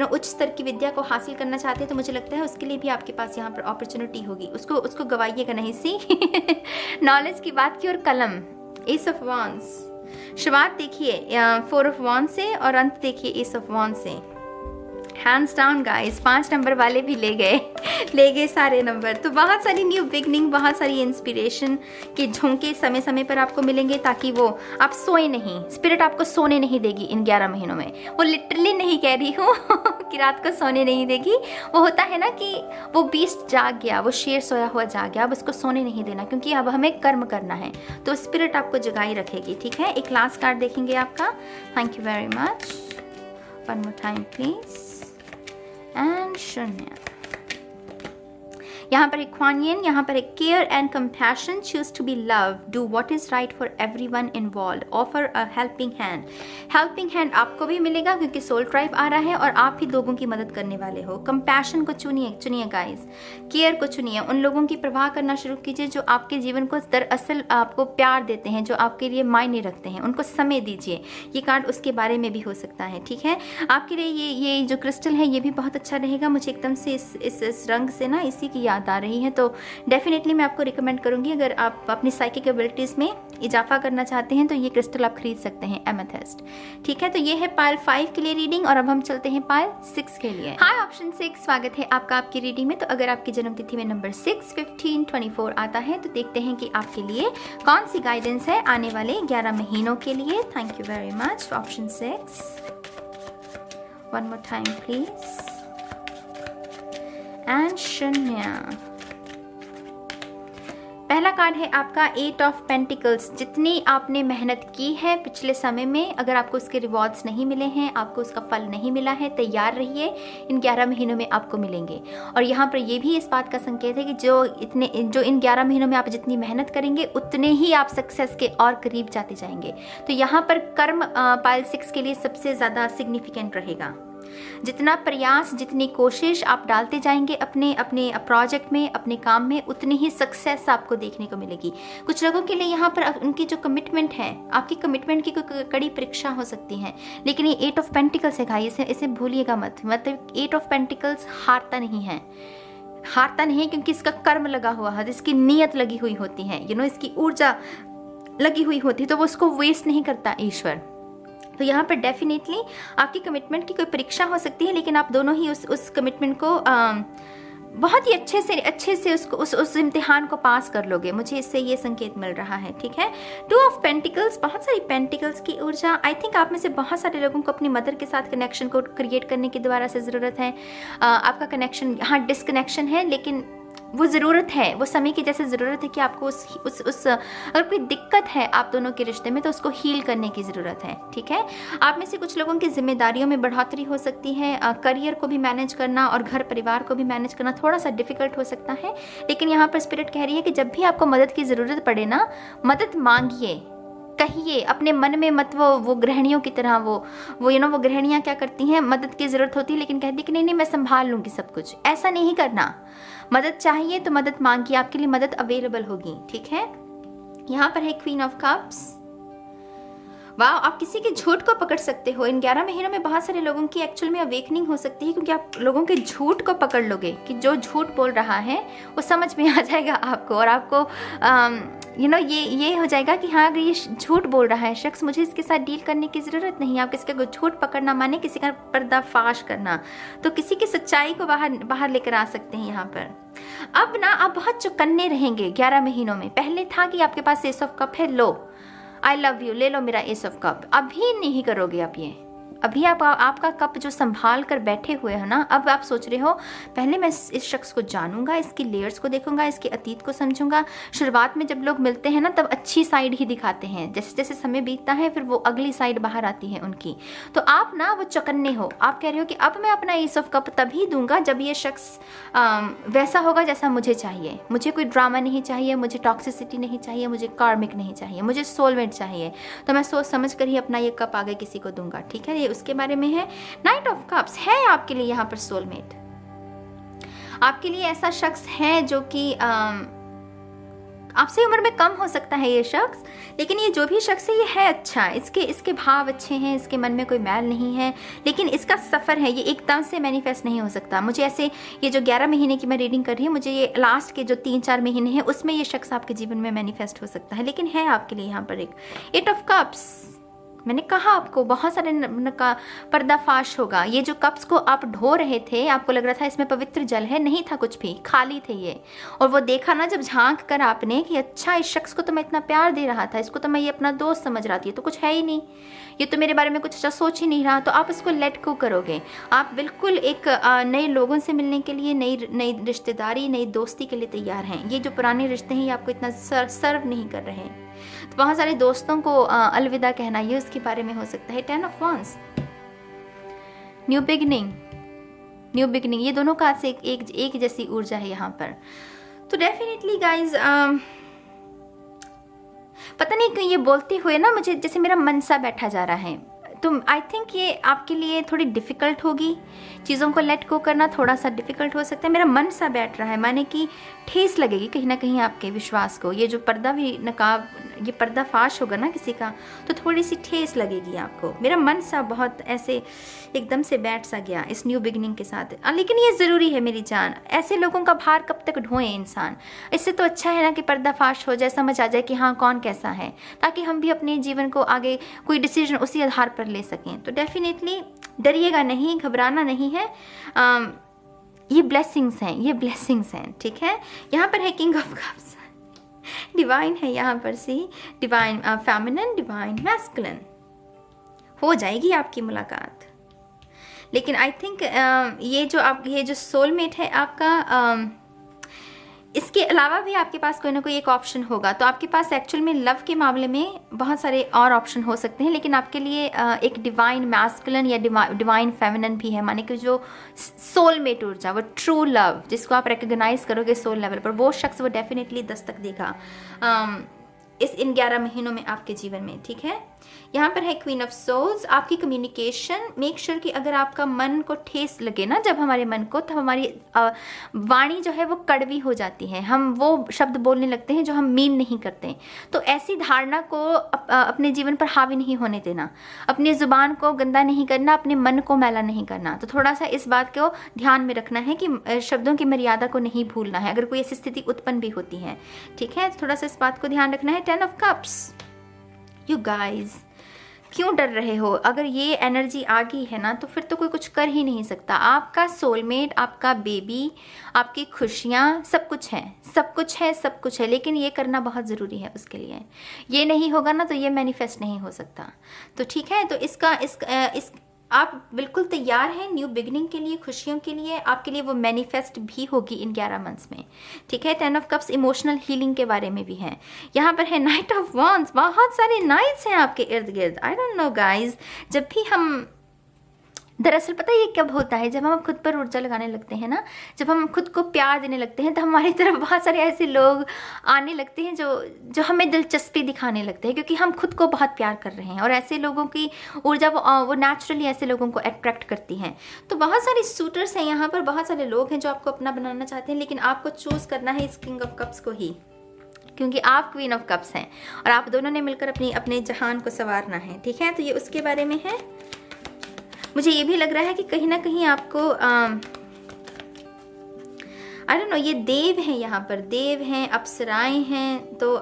उच्च स्तर की विद्या को हासिल करना चाहते हैं, तो मुझे लगता है उसके लिए भी आपके पास यहाँ पर अपॉर्चुनिटी होगी। उसको गवाइएगा नहीं। नॉलेज की बात की, और कलम, एस ऑफ वांड्स, शुरुआत देखिए 4 ऑफ वांड्स से और अंत देखिए एस ऑफ वांड्स से। हैंड्स डाउन गाइस, 5 नंबर वाले भी ले गए सारे नंबर। तो बहुत सारी न्यू बिगनिंग, बहुत सारी इंस्पिरेशन के झोंके समय समय पर आपको मिलेंगे, ताकि वो आप सोए नहीं, स्पिरिट आपको सोने नहीं देगी इन 11 महीनों में। वो लिटरली नहीं कह रही हूँ आपकी रात को सोने नहीं देगी। वो होता है ना कि वो बीस्ट जाग गया, वो शेर सोया हुआ जाग गया, अब उसको सोने नहीं देना, क्योंकि अब हमें कर्म करना है, तो स्पिरिट आपको जगाई रखेगी। ठीक है, एक लास्ट कार्ड देखेंगे आपका। Thank you very much. One more time please. And शून्य। यहाँ पर एक क्वानियन, यहाँ पर एक care and compassion, choose to be love, do what is right for everyone involve, offer a helping hand. Helping hand आपको भी मिलेगा क्योंकि सोल ट्राइब आ रहा है और आप भी लोगों की मदद करने वाले हो। कंपैशन को चुनिए गाइस, केयर को चुनिए, उन लोगों की परवाह करना शुरू कीजिए जो आपके जीवन को दरअसल आपको प्यार देते हैं, जो आपके लिए मायने रखते हैं, उनको समय दीजिए। ये कार्ड उसके बारे में भी हो सकता है। ठीक है, आपके लिए ये जो क्रिस्टल है ये भी बहुत अच्छा रहेगा। मुझे एकदम से इस रंग से ना इसी की याद आ रही है, तो डेफिनेटली मैं आपको रिकमेंड करूंगी, अगर आप अपनी साइकिक एबिलिटीज में इजाफा करना चाहते हैं तो ये क्रिस्टल आप खरीद सकते हैं, एमेथिस्ट। ठीक है, तो ये है पायल 5 के लिए रीडिंग और अब हम चलते हैं पायल 6 के लिए। हाय ऑप्शन 6, स्वागत है आपका आपकी रीडिंग में। तो अगर आपकी जन्म तिथि में नंबर 6, 15, 24 आता है तो देखते हैं कि आपके लिए कौन सी गाइडेंस है आने वाले 11 महीनों के लिए। Thank you very much option 6। One more time please. And शून्य। पहला कार्ड है आपका 8 ऑफ पेंटिकल्स। जितनी आपने मेहनत की है पिछले समय में, अगर आपको उसके रिवॉर्ड्स नहीं मिले हैं, आपको उसका फल नहीं मिला है, तैयार रहिए, इन 11 महीनों में आपको मिलेंगे। और यहाँ पर ये भी इस बात का संकेत है कि जो इन 11 महीनों में आप जितनी मेहनत करेंगे उतने ही आप सक्सेस के और करीब जाते जाएंगे। तो यहाँ पर कर्म पायल 6 के लिए सबसे ज़्यादा सिग्निफिकेंट रहेगा। जितना प्रयास, जितनी कोशिश आप डालते जाएंगे अपने प्रोजेक्ट में, अपने काम में, उतनी ही सक्सेस आपको देखने को मिलेगी। कुछ लोगों के लिए यहाँ पर उनकी जो कमिटमेंट है, आपकी कमिटमेंट की कोई कड़ी परीक्षा हो सकती है, लेकिन ये 8 ऑफ पेंटिकल्स है गाइस, इसे भूलिएगा मत। मतलब 8 ऑफ पेंटिकल्स हारता नहीं है, क्योंकि इसका कर्म लगा हुआ है, इसकी नीयत लगी हुई होती है, इसकी ऊर्जा लगी हुई होती है, तो वो उसको वेस्ट नहीं करता ईश्वर। तो यहाँ पर डेफिनेटली आपकी कमिटमेंट की कोई परीक्षा हो सकती है, लेकिन आप दोनों ही उस कमिटमेंट को बहुत ही अच्छे से उस इम्तिहान को पास कर लोगे। मुझे इससे ये संकेत मिल रहा है। ठीक है, 2 ऑफ पेंटिकल्स, बहुत सारी पेंटिकल्स की ऊर्जा। आई थिंक आप में से बहुत सारे लोगों को अपनी मदर के साथ कनेक्शन को क्रिएट करने की दोबारा से ज़रूरत है। आपका कनेक्शन, हाँ डिस्कनेक्शन है, लेकिन वो ज़रूरत है, वो समय की जैसे ज़रूरत है कि आपको उस अगर कोई दिक्कत है आप दोनों के रिश्ते में तो उसको हील करने की ज़रूरत है। ठीक है, आप में से कुछ लोगों की जिम्मेदारियों में बढ़ोतरी हो सकती है। करियर को भी मैनेज करना और घर परिवार को भी मैनेज करना थोड़ा सा डिफिकल्ट हो सकता है, लेकिन यहाँ पर स्पिरिट कह रही है कि जब भी आपको मदद की ज़रूरत पड़े ना, मदद मांगिए, कहिए, अपने मन में मत वो गृहिणियों की तरह वो गृहिणियाँ क्या करती हैं, मदद की ज़रूरत होती है लेकिन कहती कि नहीं मैं संभाल लूँगी सब कुछ। ऐसा नहीं करना, मदद चाहिए तो मदद मांगिए, आपके लिए मदद अवेलेबल होगी। ठीक है, यहाँ पर है क्वीन ऑफ कप्स। वाह, आप किसी के झूठ को पकड़ सकते हो। इन 11 महीनों में बहुत सारे लोगों की एक्चुअल में अवेकनिंग हो सकती है, क्योंकि आप लोगों के झूठ को पकड़ लोगे कि जो झूठ बोल रहा है वो समझ में आ जाएगा आपको, और आपको ये हो जाएगा कि हाँ अगर ये झूठ बोल रहा है शख्स, मुझे इसके साथ डील करने की ज़रूरत नहीं। आप किसी का झूठ पकड़ना माने किसी का पर्दाफाश करना, तो किसी की सच्चाई को बाहर लेकर आ सकते हैं यहाँ पर। अब ना आप बहुत चौकन्ने रहेंगे 11 महीनों में। पहले था कि आपके पास एस ऑफ कप है, लो आई लव यू, ले लो मेरा एस ऑफ कप। अभी नहीं करोगे आप ये, अभी आप आपका कप जो संभाल कर बैठे हुए हो ना, अब आप सोच रहे हो पहले मैं इस शख्स को जानूंगा, इसकी लेयर्स को देखूंगा, इसके अतीत को समझूंगा। शुरुआत में जब लोग मिलते हैं ना तब अच्छी साइड ही दिखाते हैं, जैसे जैसे समय बीतता है फिर वो अगली साइड बाहर आती है उनकी। तो आप ना वो चौकन्ने हो, आप कह रहे हो कि अब मैं अपना एस ऑफ कप तभी दूंगा जब ये शख्स वैसा होगा जैसा मुझे चाहिए। मुझे कोई ड्रामा नहीं चाहिए, मुझे टॉक्सिसिटी नहीं चाहिए, मुझे कार्मिक नहीं चाहिए, मुझे सोलमेट चाहिए। तो मैं सोच समझ कर ही अपना ये कप आगे किसी को दूंगा। ठीक है, ये उसके बारे में है। नाइट ऑफ कप्स है आपके लिए यहाँ पर सोलमेट, आपके लिए ऐसा शख्स है जो कि आपसे उम्र में कम हो सकता है ये शख्स, लेकिन ये जो भी शख्स है ये है अच्छा, इसके भाव अच्छे हैं, इसके मन में कोई मैल नहीं है, लेकिन इसका सफ़र है, ये एकदम से मैनिफेस्ट नहीं हो सकता। मुझे ऐसे ये जो 11 महीने की मैं रीडिंग कर रही हूँ, मुझे ये लास्ट के जो 3-4 महीने हैं उसमें ये शख्स आपके जीवन में मैनिफेस्ट हो सकता है, लेकिन है आपके लिए यहाँ पर एक 8 ऑफ कप्स। मैंने कहा आपको बहुत सारे का पर्दाफाश होगा। ये जो कप्स को आप ढो रहे थे, आपको लग रहा था इसमें पवित्र जल है, नहीं था कुछ भी, खाली थे ये। और वो देखा ना जब झांक कर आपने कि अच्छा इस शख्स को तो मैं इतना प्यार दे रहा था, इसको तो मैं ये अपना दोस्त समझ रहा थी, ये तो कुछ है ही नहीं, ये तो मेरे बारे में कुछ अच्छा सोच ही नहीं रहा, तो आप इसको लेट गो करोगे। आप बिल्कुल एक नए लोगों से मिलने के लिए, नई रिश्तेदारी, नई दोस्ती के लिए तैयार हैं। ये जो पुराने रिश्ते हैं ये आपको इतना सर्व नहीं कर रहे हैं। तो बहुत सारे दोस्तों को अलविदा कहना, ये उसके बारे में हो सकता है। 10 of Wands, न्यू बिगनिंग, ये दोनों का से एक जैसी ऊर्जा है यहाँ पर। तो डेफिनेटली गाइज, पता नहीं क्यों ये बोलते हुए ना मुझे जैसे मेरा मन सा बैठा जा रहा है। तो आई थिंक ये आपके लिए थोड़ी डिफ़िकल्ट होगी, चीज़ों को लेट गो करना थोड़ा सा डिफ़िकल्ट हो सकता है। मेरा मन सा बैठ रहा है, माने कि ठेस लगेगी कहीं ना कहीं आपके विश्वास को। ये जो पर्दा भी नकाब, ये पर्दाफाश होगा ना किसी का, तो थोड़ी सी ठेस लगेगी आपको। मेरा मन सा बहुत ऐसे एकदम से बैठ सा गया इस न्यू बिगनिंग के साथ। लेकिन ये ज़रूरी है मेरी जान, ऐसे लोगों का भार कब तक ढोए इंसान। इससे तो अच्छा है ना कि पर्दाफाश हो जाए, समझ आ जाए कि हाँ कौन कैसा है, ताकि हम भी अपने जीवन को आगे कोई डिसीजन उसी आधार पर ले सकें। तो डेफिनेटली डरिएगा नहीं, घबराना नहीं है। ये ब्लेसिंग्स हैं, ये ब्लेसिंग्स हैं, ठीक है। यहाँ पर है किंग ऑफ कप्स, डिवाइन है यहाँ पर सी, डिवाइन फेमिनिन, डिवाइन मैस्कुलिन। हो जाएगी आपकी मुलाकात, लेकिन आई थिंक ये जो सोलमेट है आपका, इसके अलावा भी आपके पास कोई ना कोई एक ऑप्शन होगा। तो आपके पास एक्चुअल में लव के मामले में बहुत सारे और ऑप्शन हो सकते हैं, लेकिन आपके लिए एक डिवाइन मैस्कुलिन या डिवाइन फेमिनिन भी है, माने कि जो सोलमेट ऊर्जा, वो ट्रू लव जिसको आप रिकग्नाइज करोगे सोल लेवल पर, वो शख्स वो डेफिनेटली दस्तक देगा इन 11 महीनों में आपके जीवन में, ठीक है। यहाँ पर है क्वीन ऑफ सोल्स, आपकी कम्युनिकेशन, मेक श्योर कि अगर आपका मन को ठेस लगे ना जब हमारे मन को, तो हमारी वाणी जो है वो कड़वी हो जाती है, हम वो शब्द बोलने लगते हैं जो हम मीन नहीं करते। तो ऐसी धारणा को अपने जीवन पर हावी नहीं होने देना, अपनी ज़ुबान को गंदा नहीं करना, अपने मन को मैला नहीं करना। तो थोड़ा सा इस बात को ध्यान में रखना है कि शब्दों की मर्यादा को नहीं भूलना है अगर कोई ऐसी स्थिति उत्पन्न भी होती है, ठीक है। थोड़ा सा इस बात को ध्यान रखना है। 10 of Cups, यू गाइज क्यों डर रहे हो? अगर ये एनर्जी आ गई है ना तो फिर तो कोई कुछ कर ही नहीं सकता। आपका सोलमेट, आपका बेबी, आपकी खुशियाँ, सब कुछ है, सब कुछ है, सब कुछ है, लेकिन ये करना बहुत ज़रूरी है उसके लिए। ये नहीं होगा ना तो ये मैनिफेस्ट नहीं हो सकता। तो ठीक है, तो इस आप बिल्कुल तैयार हैं न्यू बिगनिंग के लिए, खुशियों के लिए, आपके लिए वो मैनिफेस्ट भी होगी इन 11 मंथ्स में, ठीक है। 10 of Cups इमोशनल हीलिंग के बारे में भी है। यहाँ पर है नाइट ऑफ वॉन्ड्स, बहुत सारे नाइट्स हैं आपके इर्द गिर्द। आई डोंट नो गाइज, जब भी हम, दरअसल पता है ये कब होता है, जब हम खुद पर ऊर्जा लगाने लगते हैं ना, जब हम खुद को प्यार देने लगते हैं, तो हमारी तरफ बहुत सारे ऐसे लोग आने लगते हैं जो हमें दिलचस्पी दिखाने लगते हैं, क्योंकि हम खुद को बहुत प्यार कर रहे हैं। और ऐसे लोगों की ऊर्जा वो नेचुरली ऐसे लोगों को अट्रैक्ट करती हैं। तो बहुत सारे सूटर्स हैं यहाँ पर, बहुत सारे लोग हैं जो आपको अपना बनाना चाहते हैं, लेकिन आपको चूज़ करना है इस किंग ऑफ कप्स को ही, क्योंकि आप क्वीन ऑफ कप्स हैं और आप दोनों ने मिलकर अपने जहान को संवारना है, ठीक है। तो ये उसके बारे में है। मुझे ये भी लग रहा है कि कहीं ना कहीं आपको आई डोंट नो, ये देव हैं यहाँ पर, देव हैं, अप्सराएं हैं। तो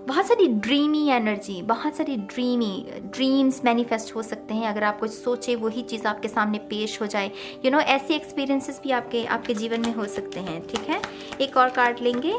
बहुत सारी ड्रीमी एनर्जी, बहुत सारी ड्रीम्स मैनिफेस्ट हो सकते हैं। अगर आप कुछ सोचे वही चीज़ आपके सामने पेश हो जाए, यू नो, ऐसे एक्सपीरियंसेस भी आपके जीवन में हो सकते हैं, ठीक है। एक और कार्ड लेंगे,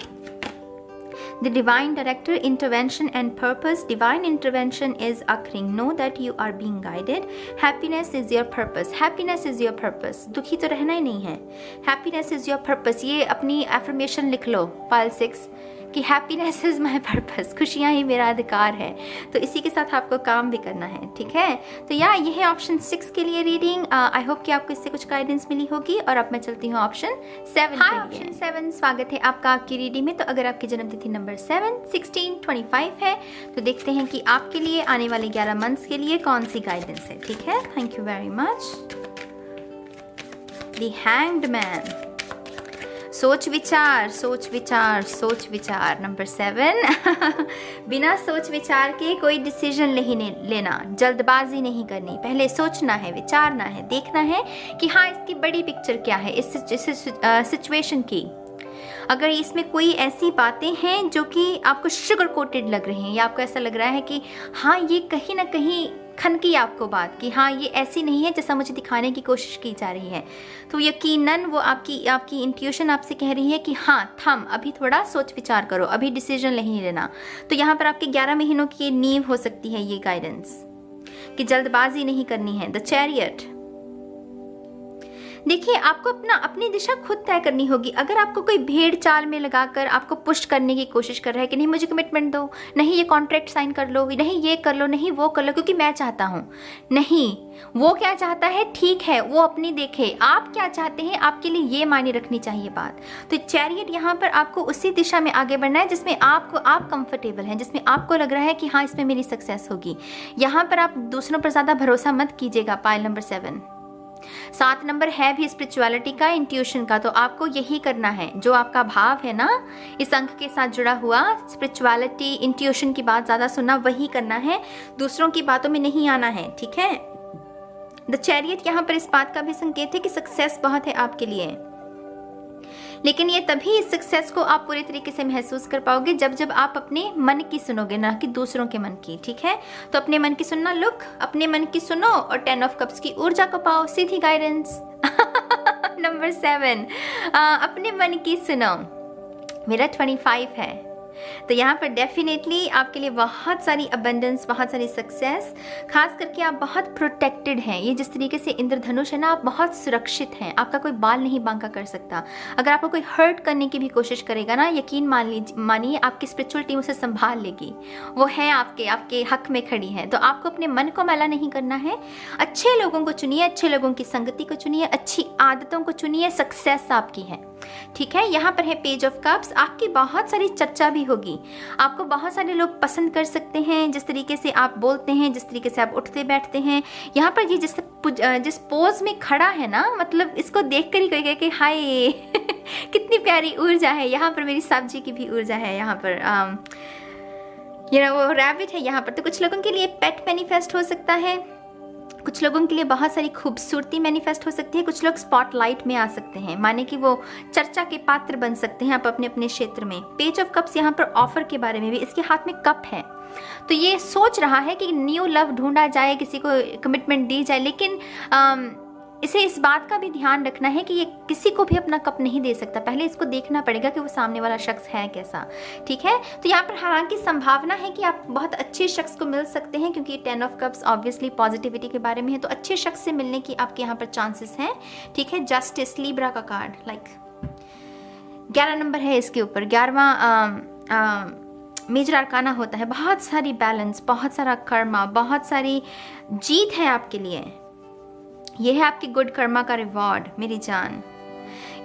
The divine director, intervention and purpose. Divine intervention is occurring. Know that you are being guided. Happiness is your purpose. Happiness is your purpose. दुखी तो रहना ही नहीं है. Happiness is your purpose. ये अपनी affirmation लिख लो, pile 6, कि हैप्पीनेस इज़ माई पर्पस, खुशियाँ ही मेरा अधिकार है। तो इसी के साथ आपको काम भी करना है, ठीक है। तो ये है ऑप्शन 6 के लिए रीडिंग। आई होप कि आपको इससे कुछ गाइडेंस मिली होगी। और अब मैं चलती हूँ ऑप्शन 7 के लिए। ऑप्शन 7, स्वागत है आपका आपकी रीडिंग में। तो अगर आपकी जन्मतिथि नंबर 7, 16, 25 है तो देखते हैं कि आपके लिए आने वाले 11 मंथ्स के लिए कौन सी गाइडेंस है, ठीक है। Thank you very much. The hanged man, सोच विचार, सोच विचार, सोच विचार। नंबर 7 बिना सोच विचार के कोई डिसीजन नहीं लेना, जल्दबाजी नहीं करनी, पहले सोचना है, विचारना है, देखना है कि हाँ इसकी बड़ी पिक्चर क्या है इस सिचुएशन की। अगर इसमें कोई ऐसी बातें हैं जो कि आपको शुगर कोटेड लग रही हैं या आपको ऐसा लग रहा है कि हाँ ये कहीं ना कहीं खनकी आपको बात कि हाँ ये ऐसी नहीं है जैसा मुझे दिखाने की कोशिश की जा रही है, तो यकीनन वो आपकी इंट्यूशन आपसे कह रही है कि हाँ थम, अभी थोड़ा सोच विचार करो, अभी डिसीजन नहीं लेना। तो यहाँ पर आपके 11 महीनों की नींव हो सकती है ये गाइडेंस कि जल्दबाजी नहीं करनी है। द चैरियट, देखिए आपको अपनी दिशा खुद तय करनी होगी। अगर आपको कोई भेड़ चाल में लगाकर आपको पुश करने की कोशिश कर रहा है कि नहीं मुझे कमिटमेंट दो, नहीं ये कॉन्ट्रैक्ट साइन कर लो, नहीं ये कर लो, नहीं वो कर लो क्योंकि मैं चाहता हूँ, नहीं वो क्या चाहता है ठीक है वो अपनी देखे, आप क्या चाहते हैं आपके लिए ये मायने रखनी चाहिए बात। तो चैरियट यहाँ पर आपको उसी दिशा में आगे बढ़ना है जिसमें आप कंफर्टेबल हैं, जिसमें आपको लग रहा है कि हाँ इसमें मेरी सक्सेस होगी। यहाँ पर आप दूसरों पर ज़्यादा भरोसा मत कीजिएगा। पाइल नंबर 7 नंबर है भी स्पिरिचुअलिटी का, इंट्यूशन का, तो आपको यही करना है जो आपका भाव है ना इस अंक के साथ जुड़ा हुआ, स्पिरिचुअलिटी इंट्यूशन की बात ज्यादा सुनना, वही करना है, दूसरों की बातों में नहीं आना है, ठीक है। द चैरियट यहाँ पर इस बात का भी संकेत है कि सक्सेस बहुत है आपके लिए, लेकिन ये तभी इस सक्सेस को आप पूरे तरीके से महसूस कर पाओगे जब आप अपने मन की सुनोगे, ना कि दूसरों के मन की, ठीक है। तो अपने मन की सुनना, लुक अपने मन की सुनो और 10 ऑफ कप्स की ऊर्जा को पाओ, सीधी गाइडेंस। नंबर 7, अपने मन की सुनो, मेरा 25 है। तो यहाँ पर डेफिनेटली आपके लिए बहुत सारी अबंडेंस, बहुत सारी सक्सेस, खास करके आप बहुत प्रोटेक्टेड हैं। ये जिस तरीके से इंद्रधनुष है ना, आप बहुत सुरक्षित हैं, आपका कोई बाल नहीं बांका कर सकता। अगर आपको कोई हर्ट करने की भी कोशिश करेगा ना, यकीन मानिए आपकी स्पिरिचुअल टीम उसे संभाल लेगी, वो है आपके हक में खड़ी है। तो आपको अपने मन को मैला नहीं करना है, अच्छे लोगों को चुनिए, अच्छे लोगों की संगति को चुनिए, अच्छी आदतों को चुनिए, सक्सेस आपकी है, ठीक है। यहाँ पर है पेज ऑफ कप्स, आपकी बहुत सारी चर्चा भी होगी, आपको बहुत सारे लोग पसंद कर सकते हैं, जिस तरीके से आप बोलते हैं, जिस तरीके से आप उठते बैठते हैं। यहाँ पर ये जिस पोज में खड़ा है ना, मतलब इसको देख कर ही कहेगा कि हाय कितनी प्यारी ऊर्जा है। यहाँ पर मेरी सब्जी की भी ऊर्जा है, यहाँ पर वो रैबिट है यहाँ पर। तो कुछ लोगों के लिए पेट मैनिफेस्ट हो सकता है, कुछ लोगों के लिए बहुत सारी खूबसूरती मैनिफेस्ट हो सकती है, कुछ लोग स्पॉटलाइट में आ सकते हैं, माने कि वो चर्चा के पात्र बन सकते हैं आप अपने अपने क्षेत्र में। पेज ऑफ कप्स यहाँ पर ऑफर के बारे में भी, इसके हाथ में कप है, तो ये सोच रहा है कि न्यू लव ढूंढा जाए, किसी को कमिटमेंट दी जाए, लेकिन इसे इस बात का भी ध्यान रखना है कि ये किसी को भी अपना कप नहीं दे सकता, पहले इसको देखना पड़ेगा कि वो सामने वाला शख्स है कैसा, ठीक है। तो यहाँ पर हालांकि संभावना है कि आप बहुत अच्छे शख्स को मिल सकते हैं, क्योंकि 10 ऑफ कप्स ऑब्वियसली पॉजिटिविटी के बारे में है, तो अच्छे शख्स से मिलने की आपके यहाँ पर चांसेस हैं, ठीक है। जस्टिस, लीब्रा का कार्ड, लाइक 11 नंबर है इसके ऊपर, 11वां मेजर अरकाना होता है, बहुत सारी बैलेंस, बहुत सारा कर्मा, बहुत सारी जीत है आपके लिए। ये है आपकी गुड कर्मा का रिवॉर्ड मेरी जान।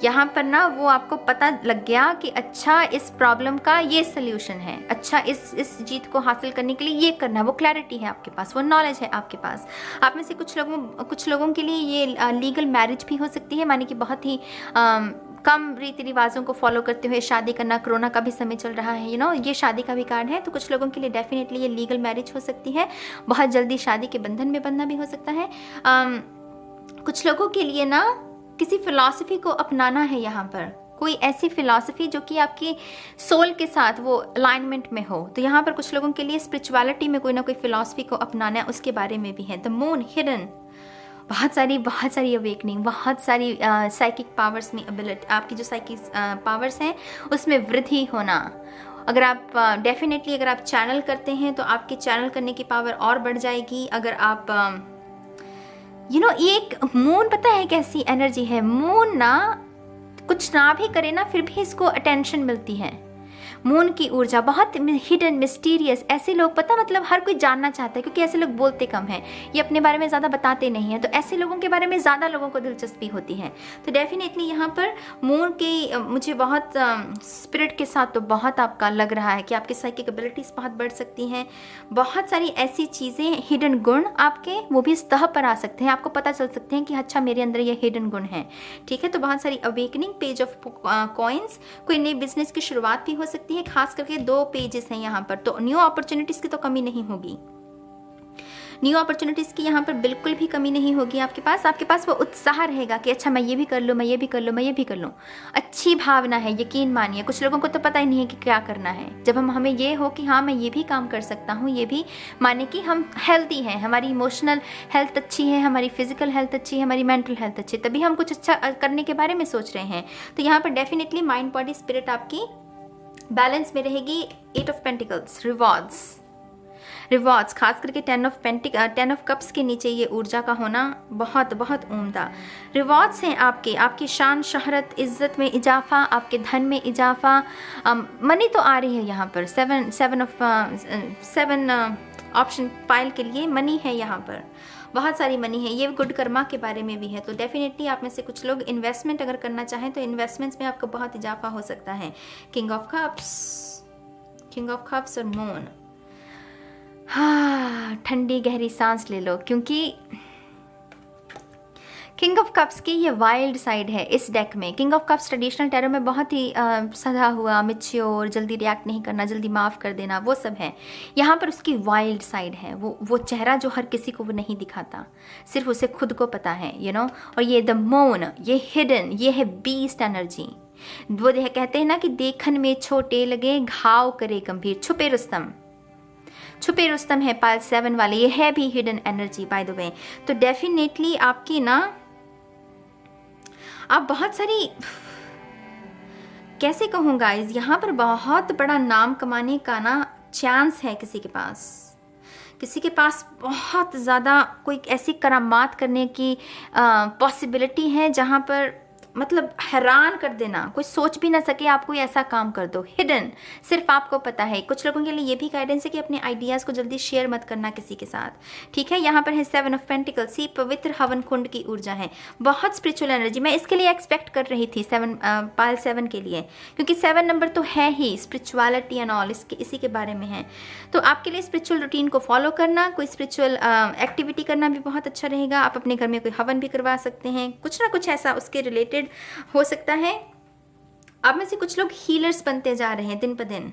यहाँ पर ना वो आपको पता लग गया कि अच्छा इस प्रॉब्लम का ये सल्यूशन है, अच्छा इस जीत को हासिल करने के लिए ये करना है, वो क्लैरिटी है आपके पास, वो नॉलेज है आपके पास। आप में से कुछ लोगों के लिए ये लीगल मैरिज भी हो सकती है, माने कि बहुत ही कम रीति रिवाजों को फॉलो करते हुए शादी करना, कोरोना का भी समय चल रहा है, ये शादी का भी कार्ड है, तो कुछ लोगों के लिए डेफिनेटली ये लीगल मैरिज हो सकती है, बहुत जल्दी शादी के बंधन में बंधना भी हो सकता है। कुछ लोगों के लिए ना किसी फिलॉसफी को अपनाना है, यहाँ पर कोई ऐसी फिलॉसफी जो कि आपकी सोल के साथ वो अलाइनमेंट में हो, तो यहाँ पर कुछ लोगों के लिए स्पिरिचुअलिटी में कोई ना कोई फिलॉसफी को अपनाना है, उसके बारे में भी है। द मून हिडन, बहुत सारी अवेकनिंग, बहुत सारी साइकिक पावर्स में एबिलिटी, आपकी जो साइकिक पावर्स हैं उसमें वृद्धि होना। अगर आप डेफिनेटली अगर आप चैनल करते हैं तो आपकी चैनल करने की पावर और बढ़ जाएगी। अगर आप एक मून, पता है कैसी एनर्जी है मून ना, कुछ ना भी करे ना फिर भी इसको अटेंशन मिलती है। मून की ऊर्जा बहुत हिडन, मिस्टीरियस, ऐसे लोग पता मतलब हर कोई जानना चाहता है, क्योंकि ऐसे लोग बोलते कम हैं, ये अपने बारे में ज़्यादा बताते नहीं हैं, तो ऐसे लोगों के बारे में ज़्यादा लोगों को दिलचस्पी होती है। तो डेफिनेटली यहाँ पर मून की मुझे बहुत स्पिरिट के साथ तो बहुत आपका लग रहा है कि आपकी साइकिक एबिलिटीज़ बहुत बढ़ सकती हैं। बहुत सारी ऐसी चीज़ें, हिडन गुण आपके वो भी सतह पर आ सकते हैं, आपको पता चल सकते हैं कि अच्छा मेरे अंदर ये हिडन गुण है, ठीक है। तो बहुत सारी अवेकनिंग, पेज ऑफ कॉइन्स, कोई नई बिजनेस की शुरुआत भी हो सकती है, खास करके 2 पेजेस हैं यहाँ पर, तो न्यू अपॉर्चुनिटीज की तो कमी नहीं होगी। न्यू अपॉर्चुनिटीज़ की यहाँ पर बिल्कुल भी कमी नहीं होगी आपके पास वो उत्साह रहेगा कि अच्छा मैं ये भी कर लूँ, मैं ये भी कर लूँ, मैं ये भी कर लूँ। अच्छी भावना है, यकीन मानिए। कुछ लोगों को तो पता ही नहीं है कि क्या करना है। जब हमें ये हो कि हाँ मैं ये भी काम कर सकता हूँ, ये भी माने कि हम हेल्दी हैं, हमारी इमोशनल हेल्थ अच्छी है, हमारी फिजिकल हेल्थ अच्छी है, हमारी मेंटल हेल्थ अच्छी है, तभी हम कुछ अच्छा करने के बारे में सोच रहे हैं। तो यहाँ पर डेफिनेटली माइंड बॉडी स्पिरिट आपकी बैलेंस में रहेगी। 8 ऑफ पेंटिकल्स, रिवॉर्ड्स खास करके 10 ऑफ कप्स के नीचे ये ऊर्जा का होना बहुत बहुत उम्दा। रिवॉर्ड्स हैं आपकी शान, शहरत, इज्जत में इजाफा, आपके धन में इजाफा। मनी तो आ रही है यहाँ पर। 7 ऑप्शन पाइल के लिए मनी है यहाँ पर, बहुत सारी मनी है। ये गुड कर्मा के बारे में भी है। तो डेफिनेटली आप में से कुछ लोग इन्वेस्टमेंट अगर करना चाहें तो इन्वेस्टमेंट्स में आपको बहुत इजाफा हो सकता है। किंग ऑफ कप्स और मून। हाँ, ठंडी गहरी सांस ले लो, क्योंकि किंग ऑफ कप्स की ये वाइल्ड साइड है इस डेक में। King of cups traditional tarot में बहुत ही सधा हुआ, मैच्योर, जल्दी रिएक्ट नहीं करना, जल्दी माफ़ कर देना, वो सब है। यहाँ पर उसकी वाइल्ड साइड है, वो चेहरा जो हर किसी को वो नहीं दिखाता, सिर्फ उसे खुद को पता है, और ये द मून, ये हिडन, ये है बीस्ट एनर्जी। वो कहते हैं ना कि देखन में छोटे लगे, घाव करे गंभीर। छुपे रुस्तम है पाइल 7 वाले, ये है भी hidden energy by the way. तो डेफिनेटली आपकी ना, आप बहुत सारी, कैसे कहूँ गाइज, यहाँ पर बहुत बड़ा नाम कमाने का ना चांस है किसी के पास बहुत ज़्यादा कोई ऐसी करामात करने की पॉसिबिलिटी है जहाँ पर मतलब हैरान कर देना, कोई सोच भी ना सके आप कोई ऐसा काम कर दो। हिडन, सिर्फ आपको पता है। कुछ लोगों के लिए ये भी गाइडेंस है कि अपने आइडियाज़ को जल्दी शेयर मत करना किसी के साथ, ठीक है। यहाँ पर है 7 ऑफ पेंटिकल्स, सी पवित्र हवन कुंड की ऊर्जा है, बहुत स्पिरिचुअल एनर्जी। मैं इसके लिए एक्सपेक्ट कर रही थी पाइल 7 के लिए, क्योंकि 7 नंबर तो है ही स्पिरिचुअलिटी एंड ऑल, इसी के बारे में है। तो आपके लिए स्पिरिचुअल रूटीन को फॉलो करना, कोई स्पिरिचुअल एक्टिविटी करना भी बहुत अच्छा रहेगा। आप अपने घर में कोई हवन भी करवा सकते हैं, कुछ ना कुछ ऐसा उसके रिलेटेड हो सकता है। आप में से कुछ लोग हीलर्स बनते जा रहे हैं दिन पर दिन।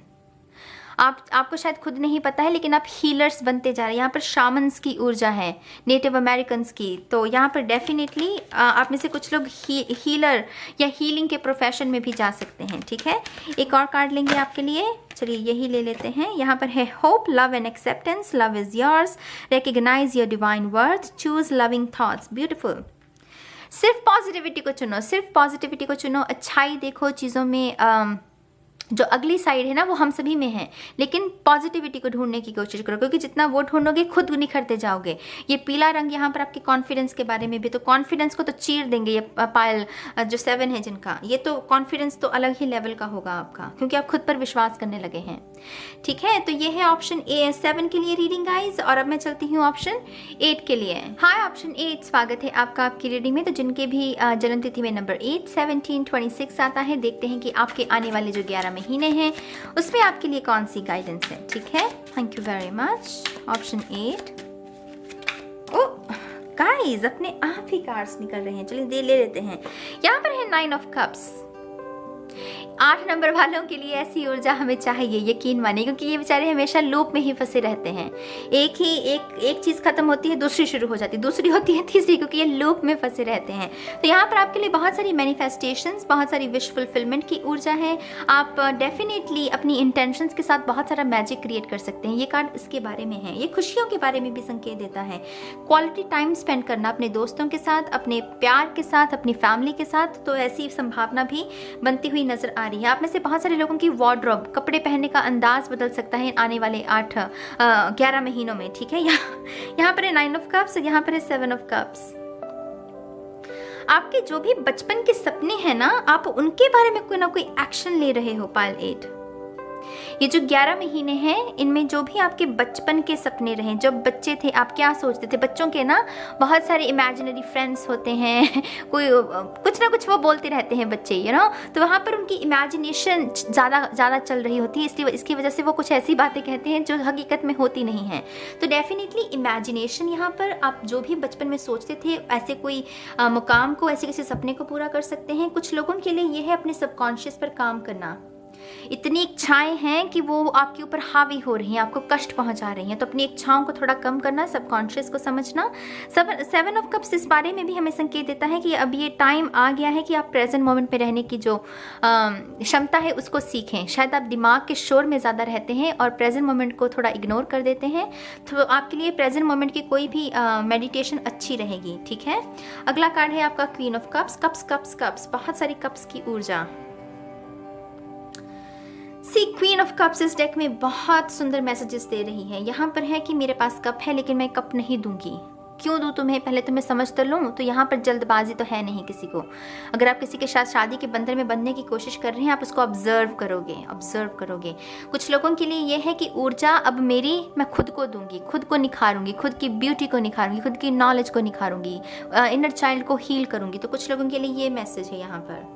आपको शायद खुद नहीं पता है, लेकिन आप हीलर्स बनते जा रहे हैं। यहाँ पर शामन्स की ऊर्जा है, नेटिव अमेरिकन्स की। तो यहाँ पर डेफिनेटली आप में से कुछ लोग हीलर या हीलिंग के प्रोफेशन में भी जा सकते हैं, ठीक है। एक और कार्ड लेंगे आपके लिए, चलिए यही ले लेते हैं। यहाँ पर है hope, love and acceptance, love is yours, recognise your divine worth, choose loving thoughts, beautiful. सिर्फ पॉजिटिविटी को चुनो, अच्छाई देखो चीज़ों में। जो अगली साइड है ना वो हम सभी में है, लेकिन पॉजिटिविटी को ढूंढने की कोशिश करो, क्योंकि जितना वो ढूंढोगे खुद निखरते जाओगे। ये पीला रंग यहाँ पर आपके कॉन्फिडेंस के बारे में भी, तो कॉन्फिडेंस को तो चीर देंगे ये पायल जो 7 है जिनका, ये तो कॉन्फिडेंस तो अलग ही लेवल का होगा आपका, क्योंकि आप खुद पर विश्वास करने लगे हैं, ठीक है। तो ये है ऑप्शन ए 7 के लिए रीडिंग गाइज। और अब मैं चलती हूँ ऑप्शन 8 के लिए। हाय ऑप्शन 8, स्वागत है आपका आपकी रीडिंग में। तो जिनके भी जन्म तिथि में नंबर 8, 17, 26 आता है, देखते हैं कि आपके आने वाले जो 11 महीने हैं उसमें आपके लिए कौन सी गाइडेंस है, ठीक है। Thank you very much. Option 8, oh guys अपने आप ही कार्ड्स निकल रहे हैं, चलिए ले लेते हैं। यहाँ पर है 9 ऑफ कप्स। 8 नंबर वालों के लिए ऐसी ऊर्जा हमें चाहिए, यकीन मानिए, क्योंकि ये बेचारे हमेशा लूप में ही फंसे रहते हैं। एक चीज़ खत्म होती है, दूसरी शुरू हो जाती है, दूसरी होती है तीसरी, क्योंकि ये लूप में फंसे रहते हैं। तो यहाँ पर आपके लिए बहुत सारी मैनिफेस्टेशंस, बहुत सारी विश फुलफिलमेंट की ऊर्जा है। आप डेफिनेटली अपनी इंटेंशंस के साथ बहुत सारा मैजिक क्रिएट कर सकते हैं। ये कार्ड इसके बारे में है, ये खुशियों के बारे में भी संकेत देता है। क्वालिटी टाइम स्पेंड करना अपने दोस्तों के साथ, अपने प्यार के साथ, अपनी फैमिली के साथ, तो ऐसी संभावना भी बनती हुई नजर आ रही है। आप में से बहुत सारे लोगों की वार्डरोब, कपड़े पहनने का अंदाज बदल सकता है आने वाले 11 महीनों में, ठीक है। यहाँ पर है 9 ऑफ कप्स, यहाँ पर है 7 ऑफ कप्स। आपके जो भी बचपन के सपने हैं ना, आप उनके बारे में कोई ना कोई एक्शन ले रहे हो पाइल 8। ये जो 11 महीने हैं, इनमें जो भी आपके बचपन के सपने रहे, जब बच्चे थे आप क्या सोचते थे, बच्चों के ना बहुत सारे इमेजिनरी फ्रेंड्स होते हैं, कोई कुछ ना कुछ वो बोलते रहते हैं बच्चे, तो वहाँ पर उनकी इमेजिनेशन ज़्यादा चल रही होती है, इसलिए इसकी वजह से वो कुछ ऐसी बातें कहते हैं जो हकीकत में होती नहीं हैं। तो डेफिनेटली इमेजिनेशन, यहाँ पर आप जो भी बचपन में सोचते थे ऐसे कोई मुकाम को, ऐसे किसी सपने को पूरा कर सकते हैं। कुछ लोगों के लिए ये है अपने सबकॉन्शियस पर काम करना, इतनी इच्छाएं हैं कि वो आपके ऊपर हावी हो रही हैं, आपको कष्ट पहुंचा रही हैं। तो अपनी इच्छाओं को थोड़ा कम करना, सबकॉन्शियस को समझना। 7 ऑफ कप्स इस बारे में भी हमें संकेत देता है कि अब ये टाइम आ गया है कि आप प्रेजेंट मोमेंट में रहने की जो क्षमता है उसको सीखें। शायद आप दिमाग के शोर में ज़्यादा रहते हैं और प्रेजेंट मोमेंट को थोड़ा इग्नोर कर देते हैं, तो आपके लिए प्रेजेंट मोमेंट की कोई भी मेडिटेशन अच्छी रहेगी, ठीक है। अगला कार्ड है आपका queen of cups. Cups cups cups, बहुत सारी कप्स की ऊर्जा। सी क्वीन ऑफ कप्स इस डेक में बहुत सुंदर मैसेजेस दे रही है। यहाँ पर है कि मेरे पास कप है लेकिन मैं कप नहीं दूंगी। क्यों दूं तुम्हें, पहले तुम्हें समझ तो लूं। तो यहाँ पर जल्दबाजी तो है नहीं किसी को। अगर आप किसी के साथ शादी के बंधन में बंधने की कोशिश कर रहे हैं, आप उसको ऑब्जर्व करोगे। कुछ लोगों के लिए ये है कि ऊर्जा अब मेरी, मैं खुद को दूंगी, खुद को निखारूंगी, खुद की ब्यूटी को निखारूंगी, खुद की नॉलेज को निखारूंगी, इनर चाइल्ड को हील करूंगी। तो कुछ लोगों के लिए ये मैसेज है यहाँ पर।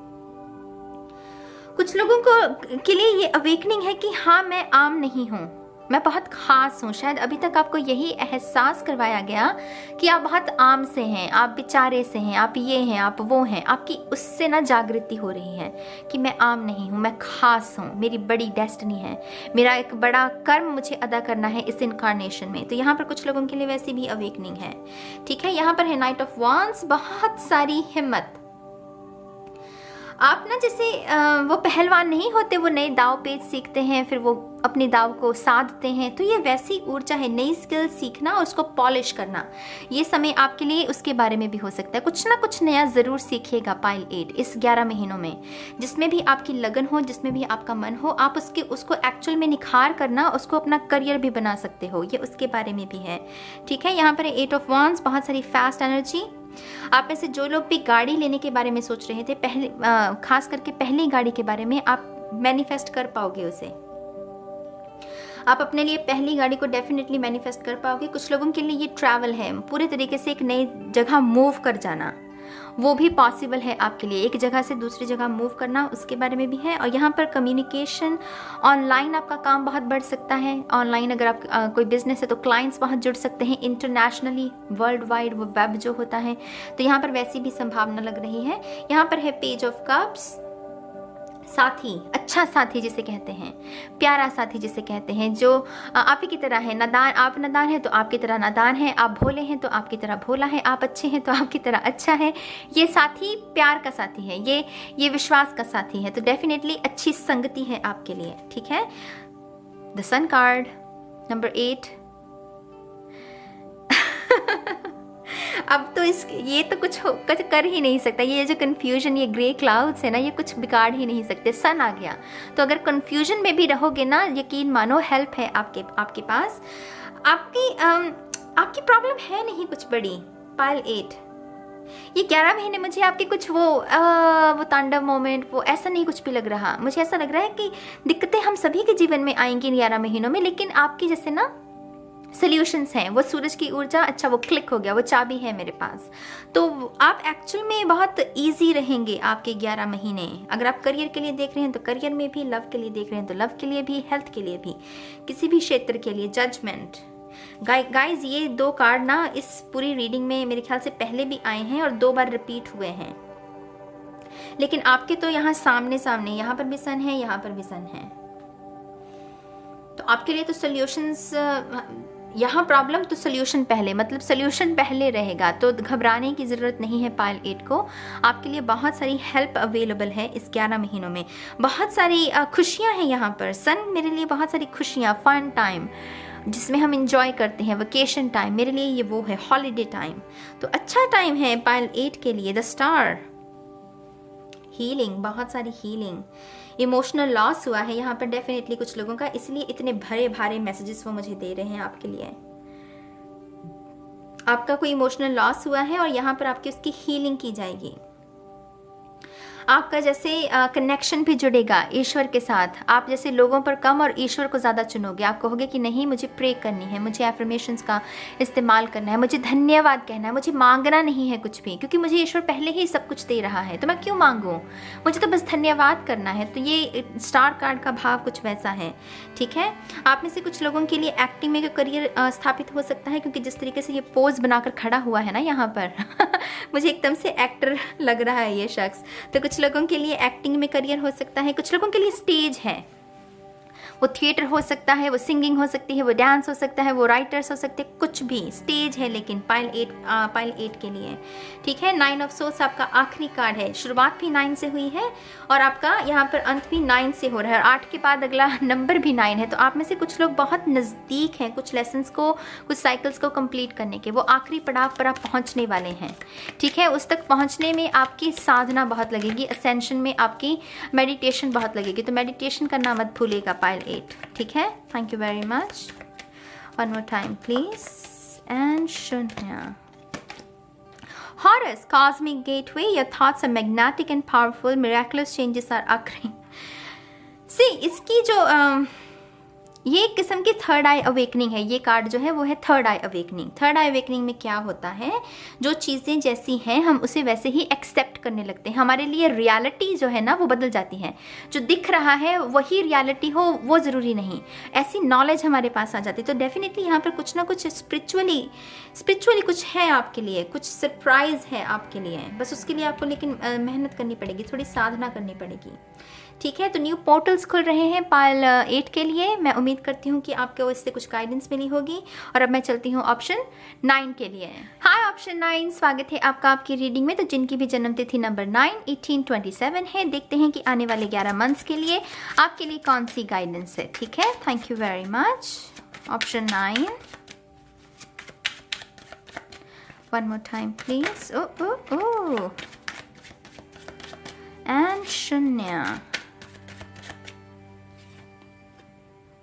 कुछ लोगों को के लिए ये अवेकनिंग है कि हाँ, मैं आम नहीं हूँ, मैं बहुत खास हूँ। शायद अभी तक आपको यही एहसास करवाया गया कि आप बहुत आम से हैं, आप बेचारे से हैं, आप ये हैं, आप वो हैं। आपकी उससे ना जागृति हो रही है कि मैं आम नहीं हूँ, मैं खास हूँ, मेरी बड़ी डेस्टिनी है, मेरा एक बड़ा कर्म मुझे अदा करना है इस इनकारनेशन में। तो यहाँ पर कुछ लोगों के लिए वैसी भी अवेकनिंग है, ठीक है। यहाँ पर है नाइट ऑफ वांड्स, बहुत सारी हिम्मत। आप ना जैसे वो पहलवान नहीं होते, वो नए दाव पेच सीखते हैं, फिर वो अपने दाव को साधते हैं। तो ये वैसी ऊर्जा है, नई स्किल सीखना और उसको पॉलिश करना। ये समय आपके लिए उसके बारे में भी हो सकता है। कुछ ना कुछ नया ज़रूर सीखिएगा पाइल 8 इस 11 महीनों में। जिसमें भी आपकी लगन हो, जिसमें भी आपका मन हो, आप उसको एक्चुअल में निखार करना, उसको अपना करियर भी बना सकते हो। ये उसके बारे में भी है, ठीक है। यहाँ पर 8 ऑफ वांड्स, बहुत सारी फास्ट एनर्जी। आप में से जो लोग भी गाड़ी लेने के बारे में सोच रहे थे, पहले खास करके पहली गाड़ी के बारे में, आप मैनिफेस्ट कर पाओगे उसे। आप अपने लिए पहली गाड़ी को डेफिनेटली मैनिफेस्ट कर पाओगे। कुछ लोगों के लिए ये ट्रैवल है, पूरे तरीके से एक नई जगह मूव कर जाना, वो भी पॉसिबल है आपके लिए। एक जगह से दूसरी जगह मूव करना, उसके बारे में भी है। और यहाँ पर कम्युनिकेशन, ऑनलाइन आपका काम बहुत बढ़ सकता है। ऑनलाइन अगर आप कोई बिजनेस है तो क्लाइंट्स बहुत जुड़ सकते हैं इंटरनेशनली, वर्ल्ड वाइड, वो वेब जो होता है। तो यहाँ पर वैसी भी संभावना लग रही है। यहाँ पर है पेज ऑफ कप्स, साथी, अच्छा साथी जिसे कहते हैं, प्यारा साथी जिसे कहते हैं, जो आप ही की तरह है। नादान, आप नादान है तो आपकी तरह नादान है, आप भोले हैं तो आपकी तरह भोला है, आप अच्छे हैं तो आपकी तरह अच्छा है। ये साथी प्यार का साथी है, ये विश्वास का साथी है। तो डेफिनेटली अच्छी संगति है आपके लिए, ठीक है। The sun card number 8। अब तो ये तो कुछ कर ही नहीं सकता। ये जो कन्फ्यूजन, ये ग्रे क्लाउड्स है ना, ये कुछ बिगाड़ ही नहीं सकते। सन आ गया तो अगर कन्फ्यूजन में भी रहोगे ना, यकीन मानो हेल्प है आपके पास। आपकी प्रॉब्लम है नहीं कुछ बड़ी। पाइल 8, ये 11 महीने मुझे आपके कुछ वो तांडव मोमेंट, वो ऐसा नहीं कुछ भी लग रहा। मुझे ऐसा लग रहा है कि दिक्कतें हम सभी के जीवन में आएंगी इन 11 महीनों में, लेकिन आपकी जैसे ना सॉल्यूशंस हैं। वो सूरज की ऊर्जा, अच्छा वो क्लिक हो गया, वो चाबी है मेरे पास। तो आप एक्चुअल में बहुत इजी रहेंगे आपके 11 महीने। अगर आप करियर के लिए देख रहे हैं तो करियर में भी, लव के लिए देख रहे हैं तो लव के लिए भी, हेल्थ के लिए भी, किसी भी क्षेत्र के लिए। जजमेंट गाइज, ये 2 कार्ड ना इस पूरी रीडिंग में मेरे ख्याल से पहले भी आए हैं और 2 बार रिपीट हुए हैं। लेकिन आपके तो यहाँ सामने सामने, यहाँ पर भी सन है, यहाँ पर भी सन है। तो आपके लिए तो सॉल्यूशंस, यहाँ प्रॉब्लम तो सोल्यूशन पहले, मतलब सोल्यूशन पहले रहेगा। तो घबराने की ज़रूरत नहीं है पाइल 8 को। आपके लिए बहुत सारी हेल्प अवेलेबल है इस 11 महीनों में। बहुत सारी खुशियाँ हैं यहाँ पर। सन मेरे लिए बहुत सारी खुशियाँ, फन टाइम जिसमें हम इंजॉय करते हैं, वेकेशन टाइम, मेरे लिए ये वो है, हॉलीडे टाइम। तो अच्छा टाइम है पाइल 8 के लिए। द स्टार, हीलिंग, बहुत सारी हीलिंग। इमोशनल लॉस हुआ है यहाँ पर डेफिनेटली कुछ लोगों का, इसलिए इतने भरे भारे मैसेजेस वो मुझे दे रहे हैं आपके लिए। आपका कोई इमोशनल लॉस हुआ है और यहाँ पर आपकी उसकी हीलिंग की जाएगी। आपका जैसे कनेक्शन भी जुड़ेगा ईश्वर के साथ। आप जैसे लोगों पर कम और ईश्वर को ज़्यादा चुनोगे। आप कहोगे कि नहीं, मुझे प्रे करनी है, मुझे एफर्मेशंस का इस्तेमाल करना है, मुझे धन्यवाद कहना है, मुझे मांगना नहीं है कुछ भी, क्योंकि मुझे ईश्वर पहले ही सब कुछ दे रहा है, तो मैं क्यों मांगूँ, मुझे तो बस धन्यवाद करना है। तो ये स्टार कार्ड का भाव कुछ वैसा है, ठीक है। आप में से कुछ लोगों के लिए एक्टिंग में करियर स्थापित हो सकता है, क्योंकि जिस तरीके से ये पोज बनाकर खड़ा हुआ है ना यहाँ पर मुझे एकदम से एक्टर लग रहा है ये शख्स। तो कुछ कुछ लोगों के लिए एक्टिंग में करियर हो सकता है, कुछ लोगों के लिए स्टेज है, वो थिएटर हो सकता है, वो सिंगिंग हो सकती है, वो डांस हो सकता है, वो राइटर्स हो सकते हैं, कुछ भी स्टेज है। लेकिन पाइल 8 के लिए, ठीक है। 9 ऑफ सोर्स आपका आखिरी कार्ड है, शुरुआत भी 9 से हुई है और आपका यहाँ पर अंत भी 9 से हो रहा है और 8 के बाद अगला नंबर भी 9 है। तो आप में से कुछ लोग बहुत नज़दीक हैं कुछ लेसन्स को, कुछ साइकिल्स को कंप्लीट करने के, वो आखिरी पड़ाव पर आप पहुँचने वाले हैं, ठीक है। उस तक पहुँचने में आपकी साधना बहुत लगेगी, असेंशन में आपकी मेडिटेशन बहुत लगेगी, तो मेडिटेशन करना मत भूलिएगा पाइल 8, ठीक है। Thank you very much. One more time please. And शून्य। Horus, cosmic gateway, your thoughts are magnetic and powerful, miraculous changes are occurring. See, इसकी जो ये एक किस्म की थर्ड आई अवेकनिंग है। ये कार्ड जो है वो है थर्ड आई अवेकनिंग। थर्ड आई अवेकनिंग में क्या होता है, जो चीज़ें जैसी हैं हम उसे वैसे ही एक्सेप्ट करने लगते हैं। हमारे लिए रियलिटी जो है ना वो बदल जाती है, जो दिख रहा है वही रियलिटी हो वो ज़रूरी नहीं, ऐसी नॉलेज हमारे पास आ जाती है। तो डेफिनेटली यहाँ पर कुछ ना कुछ स्पिरिचुअली कुछ है आपके लिए, कुछ सरप्राइज है आपके लिए, बस उसके लिए आपको लेकिन मेहनत करनी पड़ेगी, थोड़ी साधना करनी पड़ेगी, ठीक है। तो न्यू पोर्टल्स खुल रहे हैं पाइल 8 के लिए। मैं उम्मीद करती हूँ कि आपको इससे कुछ गाइडेंस मिली होगी। और अब मैं चलती हूँ ऑप्शन 9 के लिए। हाय ऑप्शन 9, स्वागत है आपका आपकी रीडिंग में। तो जिनकी भी जन्म तिथि नंबर 9, 1827 है, देखते हैं कि आने वाले 11 मंथ्स के लिए आपके लिए कौन सी गाइडेंस है, ठीक है। Thank you very much. Option 9, one more time please. And शून्य।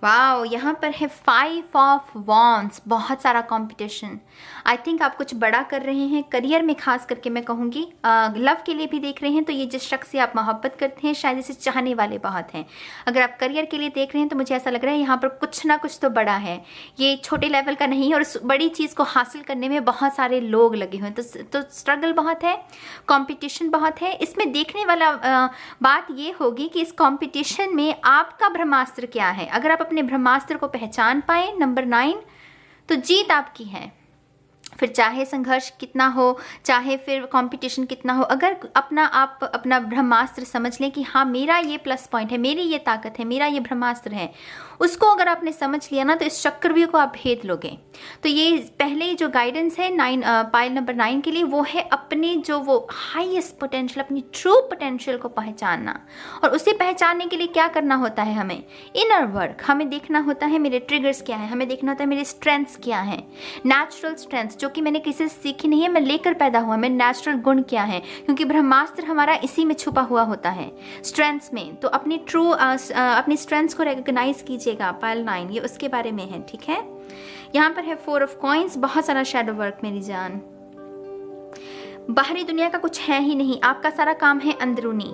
वाओ, यहाँ पर है 5 ऑफ वॉन्ड्स, बहुत सारा कंपटीशन। आई थिंक आप कुछ बड़ा कर रहे हैं करियर में, खास करके मैं कहूँगी। लव के लिए भी देख रहे हैं तो ये जिस शख्स से आप मोहब्बत करते हैं शायद इसे चाहने वाले बहुत हैं। अगर आप करियर के लिए देख रहे हैं तो मुझे ऐसा लग रहा है यहाँ पर कुछ ना कुछ तो बड़ा है, ये छोटे लेवल का नहीं है और उस बड़ी चीज़ को हासिल करने में बहुत सारे लोग लगे हुए हैं। तो स्ट्रगल बहुत है, कॉम्पिटिशन बहुत है। इसमें देखने वाला बात ये होगी कि इस कॉम्पिटिशन में आपका ब्रह्मास्त्र क्या है। अगर आप अपने ब्रह्मास्त्र को पहचान पाए, नंबर 9, तो जीत आपकी है। फिर चाहे संघर्ष कितना हो, चाहे फिर कंपटीशन कितना हो, अगर आप अपना ब्रह्मास्त्र समझ लें कि हाँ मेरा ये प्लस पॉइंट है, मेरी ये ताकत है, मेरा ये ब्रह्मास्त्र है, उसको अगर आपने समझ लिया ना तो इस चक्रव्यूह को आप भेद लोगे। तो ये पहले जो गाइडेंस है पाइल नंबर 9 के लिए वो है अपने जो वो हाईएस्ट पोटेंशियल, अपनी ट्रू पोटेंशियल को पहचानना। और उसे पहचानने के लिए क्या करना होता है, हमें इनर वर्क, हमें देखना होता है मेरे ट्रिगर्स क्या है, हमें देखना होता है मेरे स्ट्रेंथ्स क्या हैं, नेचुरल स्ट्रेंथ्स जो कि मैंने किसी से सीखी नहीं है, मैं लेकर पैदा हुआ, मेरे नेचुरल गुण क्या है, क्योंकि ब्रह्मास्त्र हमारा इसी में छुपा हुआ होता है, स्ट्रेंथ्स में। तो अपनी अपनी स्ट्रेंथ्स को रिकॉग्नाइज कीजिएगा। पाइल 9 ये उसके बारे में है, ठीक है। यहाँ पर है 4 ऑफ कॉइंस, बहुत सारा शैडो वर्क मेरी जान। बाहरी दुनिया का कुछ है ही नहीं, आपका सारा काम है अंदरूनी।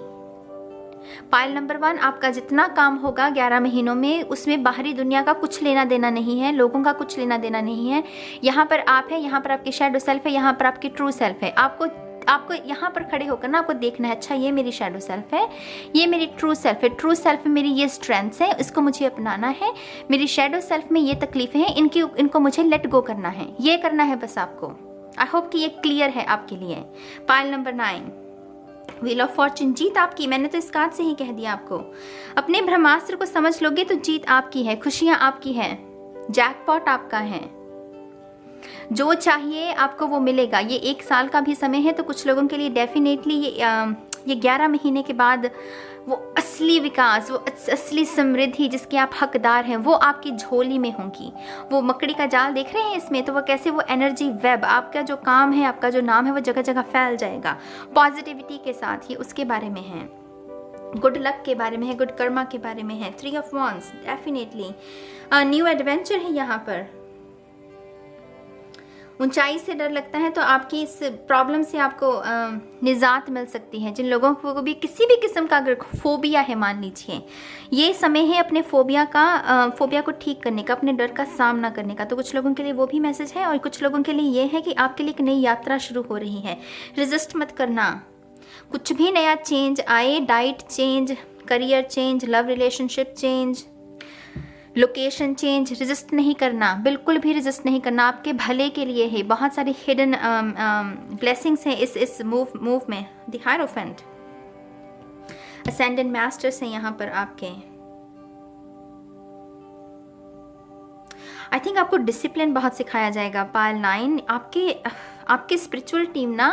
पाइल नंबर 1, आपका जितना काम होगा 11 महीनों में उसमें बाहरी दुनिया का कुछ लेना देना नहीं है, लोगों का कुछ लेना देना नहीं है। यहाँ पर आप है, यहाँ पर आपकी शैडो सेल्फ है, यहाँ पर आपकी ट्रू सेल्फ है। आपको यहाँ पर खड़े होकर ना आपको देखना है, अच्छा ये मेरी शैडो सेल्फ है, ये मेरी ट्रू सेल्फ है, ट्रू सेल्फ में मेरी ये स्ट्रेंथ्स है, इसको मुझे अपनाना है। मेरी शैडो सेल्फ में ये तकलीफें हैं, इनको मुझे लेट गो करना है, ये करना है बस आपको। आई होप कि ये क्लियर है आपके लिए। Pile number 9, wheel of fortune, जीत आपकी। मैंने तो इस कार्ड से ही कह दिया आपको। अपने ब्रह्मास्त्र को समझ लोगे तो जीत आपकी है, खुशियां आपकी है, जैकपॉट आपका है, जो चाहिए आपको वो मिलेगा। ये 1 साल का भी समय है, तो कुछ लोगों के लिए डेफिनेटली ये 11 महीने के बाद वो असली विकास, वो असली समृद्धि जिसके आप हकदार हैं वो आपकी झोली में होंगी। वो मकड़ी का जाल देख रहे हैं इसमें, तो वो कैसे वो एनर्जी वेब, आपका जो काम है, आपका जो नाम है वो जगह जगह फैल जाएगा पॉजिटिविटी के साथ। ये उसके बारे में है, गुड लक के बारे में है, गुड कर्मा के बारे में है। 3 of wands, definitely new adventure है यहाँ पर। ऊंचाई से डर लगता है तो आपकी इस प्रॉब्लम से आपको निजात मिल सकती है। जिन लोगों को भी किसी भी किस्म का अगर फोबिया है, मान लीजिए ये समय है अपने फोबिया को ठीक करने का, अपने डर का सामना करने का। तो कुछ लोगों के लिए वो भी मैसेज है और कुछ लोगों के लिए ये है कि आपके लिए एक नई यात्रा शुरू हो रही है। रेजिस्ट मत करना, कुछ भी नया चेंज आए, diet change, career change, love relationship change, location change, resist नहीं करना, बिल्कुल भी रेजिस्ट नहीं करना, आपके भले के लिए है। बहुत सारी हिडन ब्लेसिंग्स हैं इस मूव में। द हायरोफेंट, असेंडेंट मास्टर्स हैं यहाँ पर आपके। आई थिंक आपको डिसिप्लिन बहुत सिखाया जाएगा पायल 9। आपके स्पिरिचुअल टीम ना,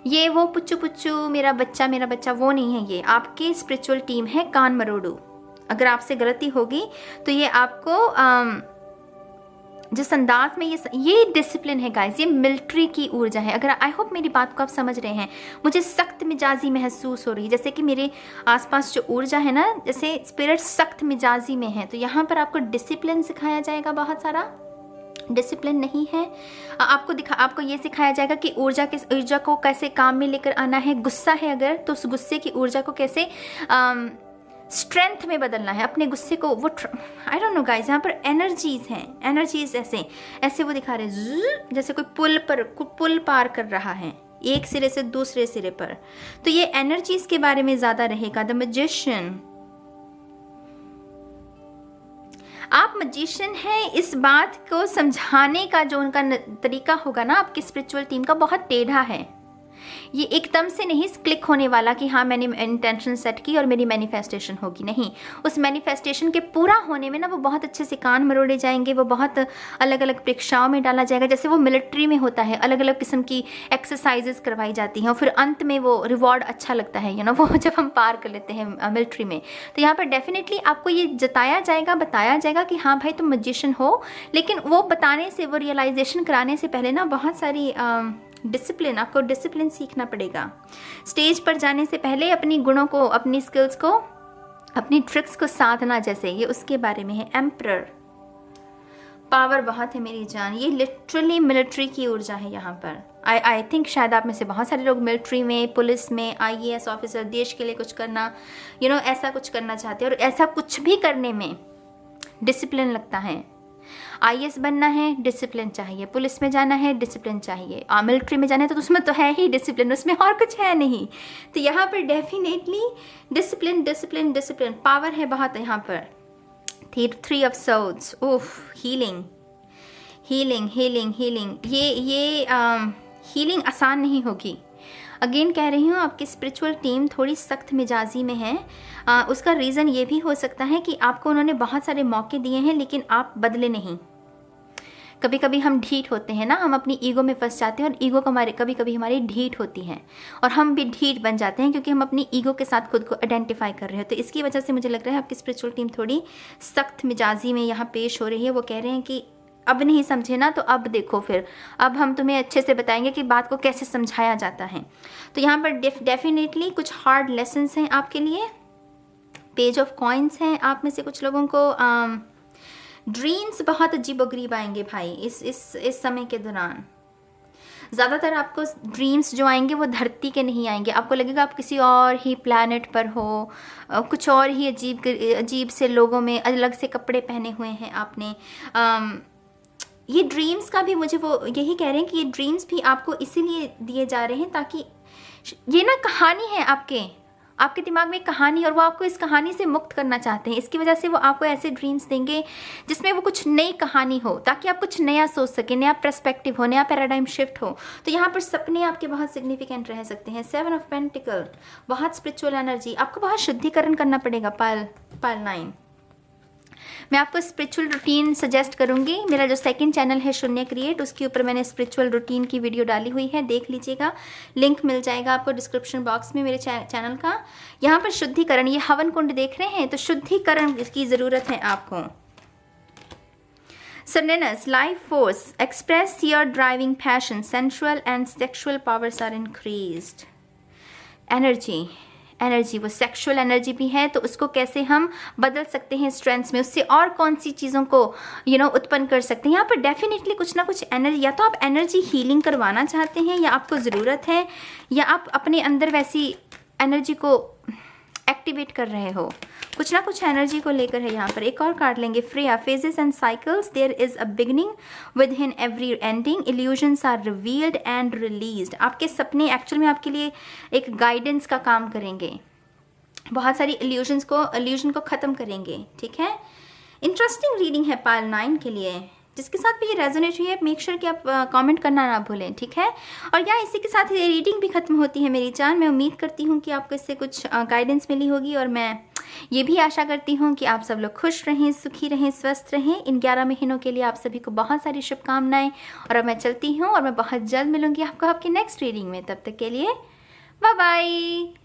ये वो पुच्चू पुच्चू मेरा बच्चा वो नहीं है। ये आपकी स्पिरिचुअल टीम है कान मरोड़ू। अगर आपसे गलती होगी तो ये आपको जिस अंदाज में ये डिसिप्लिन है गाइस, ये मिलिट्री की ऊर्जा है। अगर आई होप मेरी बात को आप समझ रहे हैं। मुझे सख्त मिजाजी महसूस हो रही है, जैसे कि मेरे आसपास जो ऊर्जा है ना, जैसे स्पिरिट सख्त मिजाजी में है। तो यहाँ पर आपको डिसिप्लिन सिखाया जाएगा, बहुत सारा डिसिप्लिन नहीं है। आपको ये सिखाया जाएगा कि ऊर्जा को कैसे काम में लेकर आना है। गुस्सा है अगर, तो उस गुस्से की ऊर्जा को कैसे स्ट्रेंथ में बदलना है। अपने गुस्से को वो आई डोंट नो गाइस, यहाँ पर एनर्जीज हैं, एनर्जीज ऐसे वो दिखा रहे हैं, जैसे कोई पुल पार कर रहा है एक सिरे से दूसरे सिरे पर। तो ये एनर्जीज के बारे में ज्यादा रहेगा। द मैजिशियन, आप मैजिशियन हैं। इस बात को समझाने का जो उनका तरीका होगा ना आपकी स्पिरिचुअल टीम का, बहुत टेढ़ा है। ये एकदम से नहीं क्लिक होने वाला कि हाँ मैंने इंटेंशन सेट की और मेरी मैनिफेस्टेशन होगी, नहीं। उस मैनिफेस्टेशन के पूरा होने में ना वो बहुत अच्छे से कान मरोड़े जाएंगे, वो बहुत अलग अलग परीक्षाओं में डाला जाएगा, जैसे वो मिलिट्री में होता है, अलग अलग किस्म की एक्सरसाइजेस करवाई जाती हैं और फिर अंत में वो रिवॉर्ड अच्छा लगता है, वो जब हम पार कर लेते हैं मिलिट्री में। तो यहाँ पर डेफिनेटली आपको ये बताया जाएगा कि हाँ भाई तुम मैजिशियन हो, लेकिन वो बताने से, वो रियलाइजेशन कराने से पहले ना बहुत सारी डिसिप्लिन, आपको डिसिप्लिन सीखना पड़ेगा। स्टेज पर जाने से पहले अपनी गुणों को, अपनी स्किल्स को, अपनी ट्रिक्स को साधना, जैसे ये उसके बारे में है। एम्परर, पावर बहुत है मेरी जान। ये लिटरली मिलिट्री की ऊर्जा है यहाँ पर। आई थिंक शायद आप में से बहुत सारे लोग मिलिट्री में, पुलिस में, IAS ऑफिसर, देश के लिए कुछ करना, ऐसा कुछ करना चाहते हैं। और ऐसा कुछ भी करने में डिसिप्लिन लगता है। IAS बनना है, डिसिप्लिन चाहिए। पुलिस में जाना है, डिसिप्लिन चाहिए। मिलिट्री में जाना है तो उसमें तो है ही डिसिप्लिन, उसमें और कुछ है नहीं। तो यहाँ पर definitely discipline discipline discipline, power है बहुत यहाँ पर। 3 ऑफ सोर्ड्स, उफ, हीलिंग हीलिंग हीलिंग हीलिंग। ये हीलिंग आसान नहीं होगी। अगेन कह रही हूँ, आपकी स्पिरिचुअल टीम थोड़ी सख्त मिजाजी में है। उसका रीज़न ये भी हो सकता है कि आपको उन्होंने बहुत सारे मौके दिए हैं लेकिन आप बदले नहीं। कभी कभी हम ढीठ होते हैं ना, हम अपनी ईगो में फंस जाते हैं और ईगो कभी कभी हमारी ढीठ होती है और हम भी ढीठ बन जाते हैं क्योंकि हम अपनी ईगो के साथ खुद को आइडेंटिफाई कर रहे हो। तो इसकी वजह से मुझे लग रहा है आपकी स्पिरिचुअल टीम थोड़ी सख्त मिजाजी में यहाँ पेश हो रही है। वो कह रहे हैं कि अब नहीं समझे ना तो अब देखो, फिर अब हम तुम्हें अच्छे से बताएंगे कि बात को कैसे समझाया जाता है। तो यहाँ पर डेफिनेटली कुछ हार्ड लेसन्स हैं आपके लिए। पेज ऑफ कॉइन्स हैं। आप में से कुछ लोगों को ड्रीम्स बहुत अजीबोगरीब आएंगे भाई इस समय के दौरान। ज़्यादातर आपको ड्रीम्स जो आएंगे वो धरती के नहीं आएंगे। आपको लगेगा आप किसी और ही प्लैनेट पर हो, कुछ और ही अजीब से लोगों में अलग से कपड़े पहने हुए हैं आपने। ये ड्रीम्स का भी मुझे वो यही कह रहे हैं कि ये ड्रीम्स भी आपको इसीलिए दिए जा रहे हैं ताकि ये ना कहानी है आपके दिमाग में कहानी, और वो आपको इस कहानी से मुक्त करना चाहते हैं। इसकी वजह से वो आपको ऐसे ड्रीम्स देंगे जिसमें वो कुछ नई कहानी हो, ताकि आप कुछ नया सोच सकें, नया पर्सपेक्टिव हो, नया पैराडाइम शिफ्ट हो। तो यहाँ पर सपने आपके बहुत सिग्निफिकेंट रह सकते हैं। 7 ऑफ पेंटिकल, बहुत स्पिरिचुअल एनर्जी। आपको बहुत शुद्धिकरण करना पड़ेगा। पायल 9, मैं आपको स्पिरिचुअल रूटीन सजेस्ट करूंगी। मेरा जो सेकंड चैनल है शून्य क्रिएट, उसके ऊपर मैंने स्पिरिचुअल रूटीन की वीडियो डाली हुई है, देख लीजिएगा। लिंक मिल जाएगा आपको डिस्क्रिप्शन बॉक्स में मेरे चैनल का। यहाँ पर शुद्धिकरण, ये हवन कुंड देख रहे हैं, तो शुद्धिकरण की ज़रूरत है आपको। Serenus, life force, express your driving passion, sensual and sexual powers are increased. Energy वो सेक्सुअल एनर्जी भी है, तो उसको कैसे हम बदल सकते हैं स्ट्रेंथ्स में, उससे और कौन सी चीज़ों को उत्पन्न कर सकते हैं। यहाँ पर डेफिनेटली कुछ ना कुछ एनर्जी, या तो आप एनर्जी हीलिंग करवाना चाहते हैं या आपको ज़रूरत है, या आप अपने अंदर वैसी एनर्जी को एक्टिवेट कर रहे हो। कुछ ना कुछ एनर्जी को लेकर है। यहाँ पर एक और कार्ड लेंगे, Freya. Phases and cycles, there is a beginning with in every ending, illusions are revealed and released. आपके सपने एक्चुअल में आपके लिए एक गाइडेंस का काम करेंगे, बहुत सारी इल्यूजन को ख़त्म करेंगे। ठीक है, इंटरेस्टिंग रीडिंग है पायल 9 के लिए। जिसके साथ भी ये रेजोनेट हुई है, मेक श्योर कि आप कमेंट करना ना भूलें, ठीक है। और या इसी के साथ ये रीडिंग भी खत्म होती है मेरी जान। मैं उम्मीद करती हूँ कि आपको इससे कुछ गाइडेंस मिली होगी, और मैं ये भी आशा करती हूँ कि आप सब लोग खुश रहें, सुखी रहें, स्वस्थ रहें। इन 11 महीनों के लिए आप सभी को बहुत सारी शुभकामनाएं। और अब मैं चलती हूँ, और मैं बहुत जल्द मिलूंगी आपको आपकी नेक्स्ट रीडिंग में। तब तक के लिए बाय बाय।